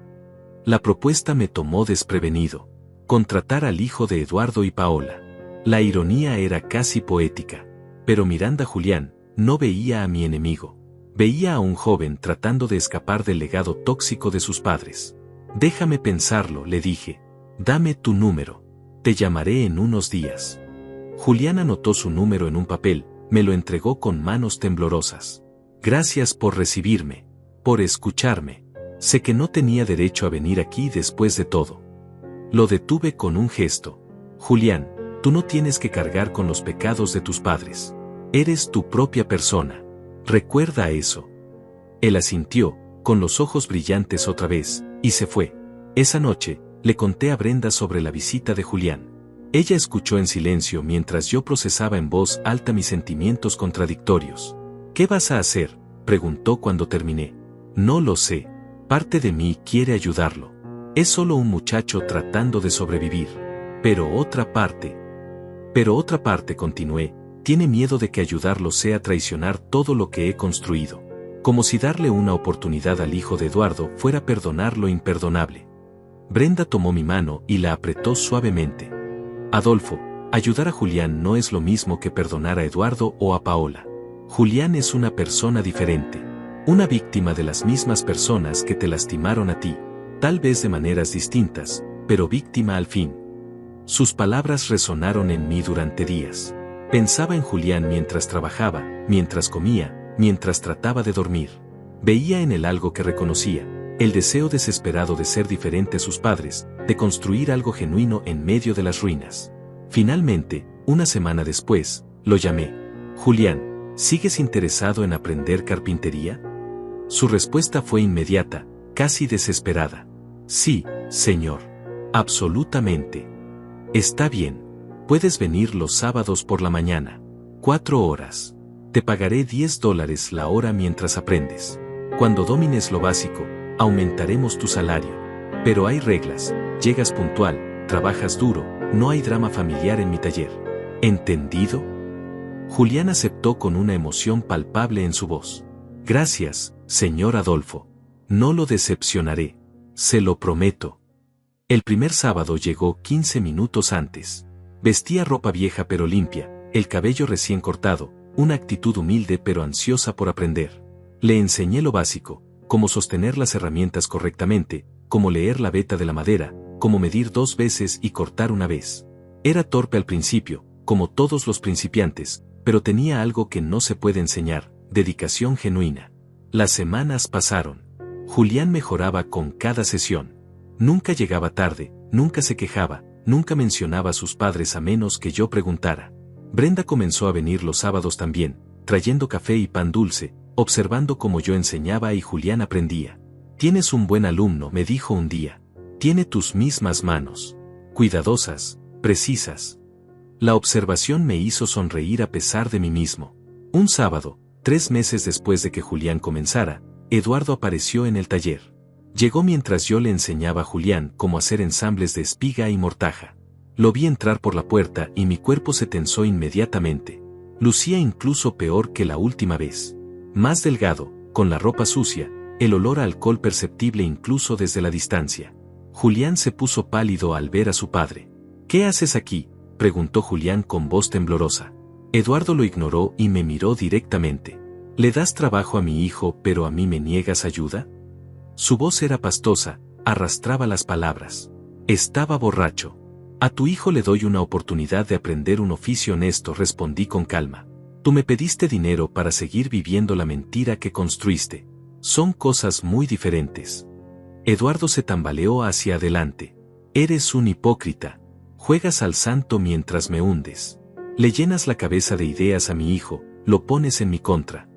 La propuesta me tomó desprevenido. Contratar al hijo de Eduardo y Paola. La ironía era casi poética. Pero mirando a Julián, no veía a mi enemigo. Veía a un joven tratando de escapar del legado tóxico de sus padres. Déjame pensarlo, le dije. Dame tu número. Te llamaré en unos días. Julián anotó su número en un papel, me lo entregó con manos temblorosas. Gracias por recibirme, por escucharme. Sé que no tenía derecho a venir aquí después de todo. Lo detuve con un gesto. Julián, tú no tienes que cargar con los pecados de tus padres. Eres tu propia persona. Recuerda eso. Él asintió, con los ojos brillantes otra vez, y se fue. Esa noche, le conté a Brenda sobre la visita de Julián. Ella escuchó en silencio mientras yo procesaba en voz alta mis sentimientos contradictorios. ¿Qué vas a hacer?, preguntó cuando terminé. No lo sé. Parte de mí quiere ayudarlo. Es solo un muchacho tratando de sobrevivir. Pero otra parte, continué, tiene miedo de que ayudarlo sea traicionar todo lo que he construido. Como si darle una oportunidad al hijo de Eduardo fuera perdonar lo imperdonable. Brenda tomó mi mano y la apretó suavemente. Adolfo, ayudar a Julián no es lo mismo que perdonar a Eduardo o a Paola. Julián es una persona diferente. Una víctima de las mismas personas que te lastimaron a ti. Tal vez de maneras distintas, pero víctima al fin. Sus palabras resonaron en mí durante días. Pensaba en Julián mientras trabajaba, mientras comía, mientras trataba de dormir. Veía en él algo que reconocía, el deseo desesperado de ser diferente a sus padres, de construir algo genuino en medio de las ruinas. Finalmente, una semana después, lo llamé. Julián, ¿sigues interesado en aprender carpintería? Su respuesta fue inmediata, casi desesperada. Sí, señor. Absolutamente. Está bien. Puedes venir los sábados por la mañana. 4 horas. Te pagaré $10 la hora mientras aprendes. Cuando domines lo básico, aumentaremos tu salario. Pero hay reglas, llegas puntual, trabajas duro, no hay drama familiar en mi taller. ¿Entendido? Julián aceptó con una emoción palpable en su voz. Gracias, señor Adolfo. No lo decepcionaré. Se lo prometo. El primer sábado llegó 15 minutos antes. Vestía ropa vieja pero limpia, el cabello recién cortado, una actitud humilde pero ansiosa por aprender. Le enseñé lo básico, cómo sostener las herramientas correctamente, cómo leer la veta de la madera, cómo medir 2 veces y cortar una vez. Era torpe al principio, como todos los principiantes, pero tenía algo que no se puede enseñar: dedicación genuina. Las semanas pasaron. Julián mejoraba con cada sesión. Nunca llegaba tarde, nunca se quejaba, nunca mencionaba a sus padres a menos que yo preguntara. Brenda comenzó a venir los sábados también, trayendo café y pan dulce, observando cómo yo enseñaba y Julián aprendía. «Tienes un buen alumno», me dijo un día. «Tiene tus mismas manos. Cuidadosas, precisas». La observación me hizo sonreír a pesar de mí mismo. Un sábado, 3 meses después de que Julián comenzara, Eduardo apareció en el taller. Llegó mientras yo le enseñaba a Julián cómo hacer ensambles de espiga y mortaja. Lo vi entrar por la puerta y mi cuerpo se tensó inmediatamente. Lucía incluso peor que la última vez. Más delgado, con la ropa sucia, el olor a alcohol perceptible incluso desde la distancia. Julián se puso pálido al ver a su padre. «¿Qué haces aquí?», preguntó Julián con voz temblorosa. Eduardo lo ignoró y me miró directamente. «¿Le das trabajo a mi hijo pero a mí me niegas ayuda?». Su voz era pastosa, arrastraba las palabras. «Estaba borracho. A tu hijo le doy una oportunidad de aprender un oficio honesto», respondí con calma. «Tú me pediste dinero para seguir viviendo la mentira que construiste. Son cosas muy diferentes». Eduardo se tambaleó hacia adelante. «Eres un hipócrita. Juegas al santo mientras me hundes. Le llenas la cabeza de ideas a mi hijo, lo pones en mi contra».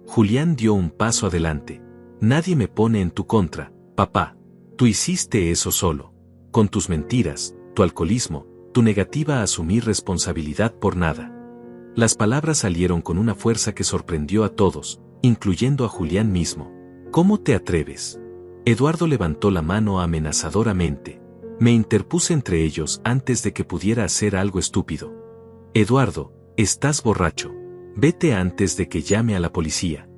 Julián dio un paso adelante. «Nadie me pone en tu contra, papá. Tú hiciste eso solo. Con tus mentiras, tu alcoholismo, tu negativa a asumir responsabilidad por nada». Las palabras salieron con una fuerza que sorprendió a todos, incluyendo a Julián mismo. «¿Cómo te atreves?». Eduardo levantó la mano amenazadoramente. Me interpuse entre ellos antes de que pudiera hacer algo estúpido. «Eduardo, estás borracho. Vete antes de que llame a la policía».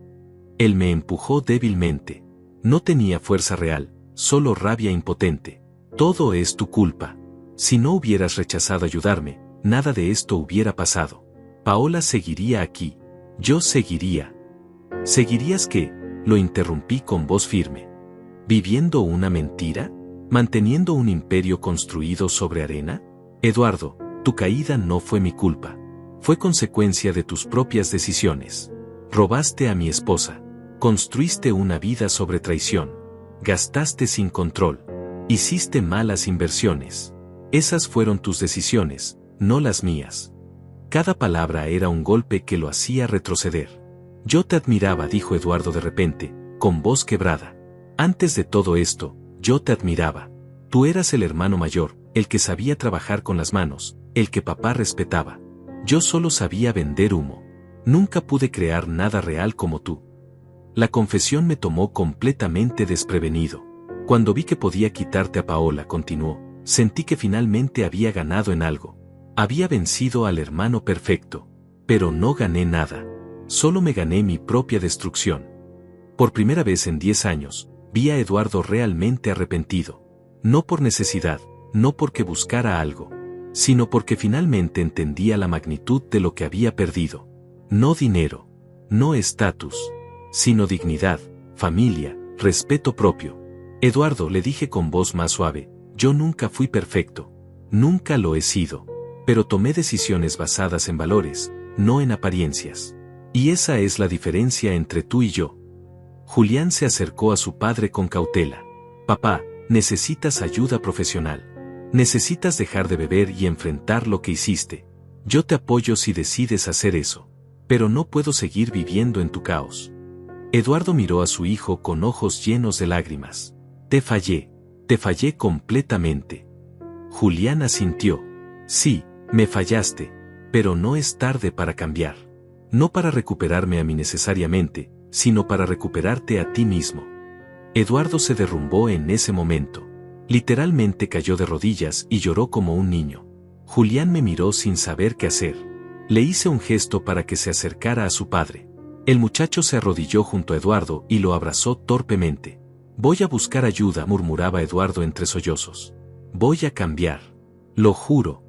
Él me empujó débilmente. No tenía fuerza real, solo rabia impotente. «Todo es tu culpa. Si no hubieras rechazado ayudarme, nada de esto hubiera pasado. Paola seguiría aquí. Yo seguiría». «¿Seguirías qué?», lo interrumpí con voz firme. «¿Viviendo una mentira? ¿Manteniendo un imperio construido sobre arena? Eduardo, tu caída no fue mi culpa. Fue consecuencia de tus propias decisiones. Robaste a mi esposa. Construiste una vida sobre traición. Gastaste sin control. Hiciste malas inversiones. Esas fueron tus decisiones, no las mías». Cada palabra era un golpe que lo hacía retroceder. «Yo te admiraba», dijo Eduardo de repente, con voz quebrada. «Antes de todo esto, yo te admiraba. Tú eras el hermano mayor, el que sabía trabajar con las manos, el que papá respetaba. Yo solo sabía vender humo. Nunca pude crear nada real como tú». La confesión me tomó completamente desprevenido. «Cuando vi que podía quitarte a Paola», continuó, «sentí que finalmente había ganado en algo. Había vencido al hermano perfecto. Pero no gané nada. Solo me gané mi propia destrucción». Por primera vez en 10 años, vi a Eduardo realmente arrepentido. No por necesidad, no porque buscara algo, sino porque finalmente entendía la magnitud de lo que había perdido. No dinero, no estatus, sino dignidad, familia, respeto propio. «Eduardo», le dije con voz más suave, «yo nunca fui perfecto. Nunca lo he sido. Pero tomé decisiones basadas en valores, no en apariencias. Y esa es la diferencia entre tú y yo». Julián se acercó a su padre con cautela. «Papá, necesitas ayuda profesional. Necesitas dejar de beber y enfrentar lo que hiciste. Yo te apoyo si decides hacer eso. Pero no puedo seguir viviendo en tu caos». Eduardo miró a su hijo con ojos llenos de lágrimas. Te fallé completamente». Julián asintió. «Sí, me fallaste, pero no es tarde para cambiar. No para recuperarme a mí necesariamente, sino para recuperarte a ti mismo». Eduardo se derrumbó en ese momento. Literalmente cayó de rodillas y lloró como un niño. Julián me miró sin saber qué hacer. Le hice un gesto para que se acercara a su padre. El muchacho se arrodilló junto a Eduardo y lo abrazó torpemente. «Voy a buscar ayuda», murmuraba Eduardo entre sollozos. «Voy a cambiar. Lo juro».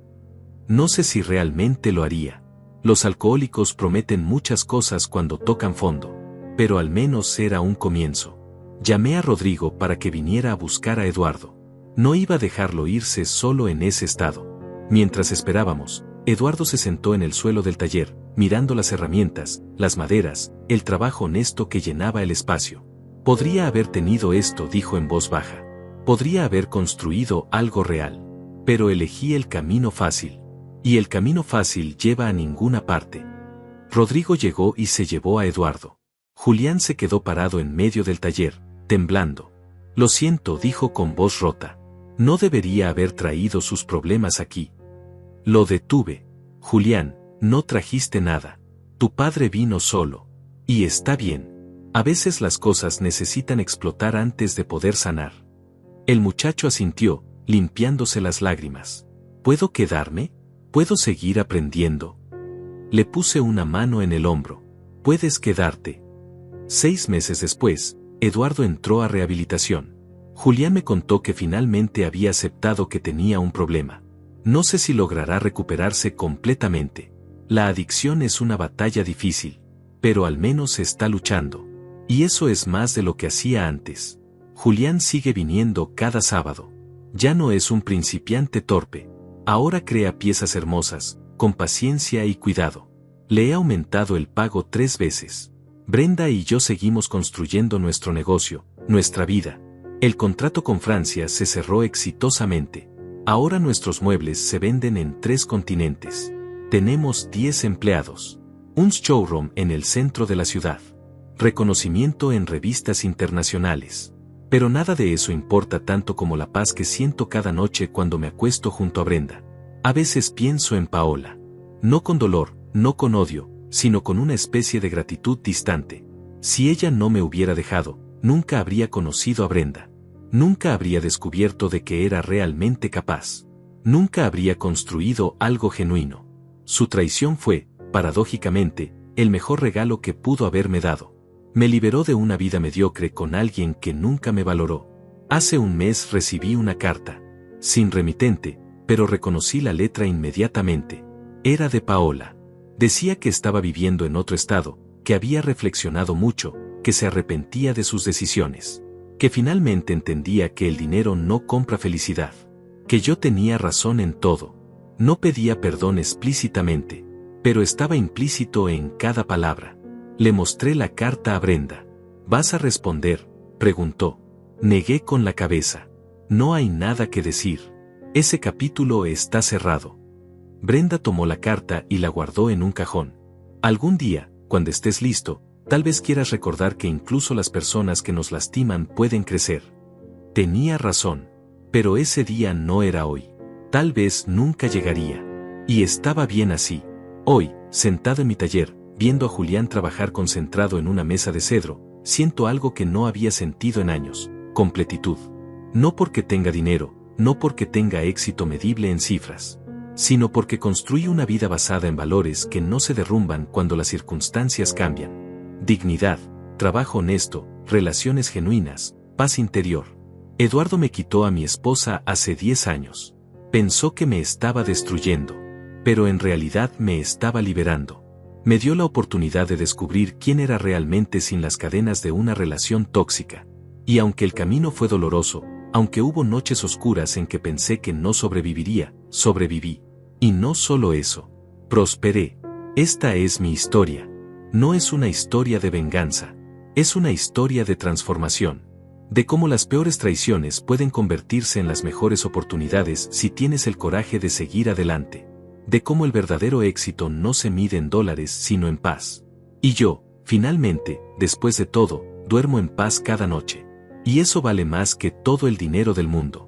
No sé si realmente lo haría. Los alcohólicos prometen muchas cosas cuando tocan fondo. Pero al menos era un comienzo. Llamé a Rodrigo para que viniera a buscar a Eduardo. No iba a dejarlo irse solo en ese estado. Mientras esperábamos, Eduardo se sentó en el suelo del taller, mirando las herramientas, las maderas, el trabajo honesto que llenaba el espacio. Podría haber tenido esto, dijo en voz baja. Podría haber construido algo real. Pero elegí el camino fácil. Y el camino fácil lleva a ninguna parte. Rodrigo llegó y se llevó a Eduardo. Julián se quedó parado en medio del taller, temblando. Lo siento, dijo con voz rota. No debería haber traído sus problemas aquí. Lo detuve. Julián, no trajiste nada. Tu padre vino solo. Y está bien. A veces las cosas necesitan explotar antes de poder sanar. El muchacho asintió, limpiándose las lágrimas. ¿Puedo quedarme? ¿Puedo seguir aprendiendo? Le puse una mano en el hombro. Puedes quedarte. 6 meses después, Eduardo entró a rehabilitación. Julián me contó que finalmente había aceptado que tenía un problema. No sé si logrará recuperarse completamente. La adicción es una batalla difícil, pero al menos está luchando. Y eso es más de lo que hacía antes. Julián sigue viniendo cada sábado. Ya no es un principiante torpe. Ahora crea piezas hermosas, con paciencia y cuidado. Le he aumentado el pago 3 veces. Brenda y yo seguimos construyendo nuestro negocio, nuestra vida. El contrato con Francia se cerró exitosamente. Ahora nuestros muebles se venden en 3 continentes. Tenemos 10 empleados. Un showroom en el centro de la ciudad. Reconocimiento en revistas internacionales. Pero nada de eso importa tanto como la paz que siento cada noche cuando me acuesto junto a Brenda. A veces pienso en Paola. No con dolor, no con odio, sino con una especie de gratitud distante. Si ella no me hubiera dejado, nunca habría conocido a Brenda. Nunca habría descubierto de que era realmente capaz. Nunca habría construido algo genuino. Su traición fue, paradójicamente, el mejor regalo que pudo haberme dado. Me liberó de una vida mediocre con alguien que nunca me valoró. Hace un mes recibí una carta. Sin remitente, pero reconocí la letra inmediatamente. Era de Paola. Decía que estaba viviendo en otro estado, que había reflexionado mucho, que se arrepentía de sus decisiones. Que finalmente entendía que el dinero no compra felicidad. Que yo tenía razón en todo. No pedía perdón explícitamente, pero estaba implícito en cada palabra. Le mostré la carta a Brenda. ¿Vas a responder?, preguntó. Negué con la cabeza. No hay nada que decir. Ese capítulo está cerrado. Brenda tomó la carta y la guardó en un cajón. Algún día, cuando estés listo, tal vez quieras recordar que incluso las personas que nos lastiman pueden crecer. Tenía razón. Pero ese día no era hoy. Tal vez nunca llegaría. Y estaba bien así. Hoy, sentado en mi taller, viendo a Julián trabajar concentrado en una mesa de cedro, siento algo que no había sentido en años: completitud. No porque tenga dinero, no porque tenga éxito medible en cifras, sino porque construí una vida basada en valores que no se derrumban cuando las circunstancias cambian. Dignidad, trabajo honesto, relaciones genuinas, paz interior. Eduardo me quitó a mi esposa hace 10 años. Pensó que me estaba destruyendo, pero en realidad me estaba liberando. Me dio la oportunidad de descubrir quién era realmente sin las cadenas de una relación tóxica. Y aunque el camino fue doloroso, aunque hubo noches oscuras en que pensé que no sobreviviría, sobreviví. Y no solo eso, prosperé. Esta es mi historia. No es una historia de venganza. Es una historia de transformación. De cómo las peores traiciones pueden convertirse en las mejores oportunidades si tienes el coraje de seguir adelante. De cómo el verdadero éxito no se mide en dólares sino en paz. Y yo, finalmente, después de todo, duermo en paz cada noche. Y eso vale más que todo el dinero del mundo.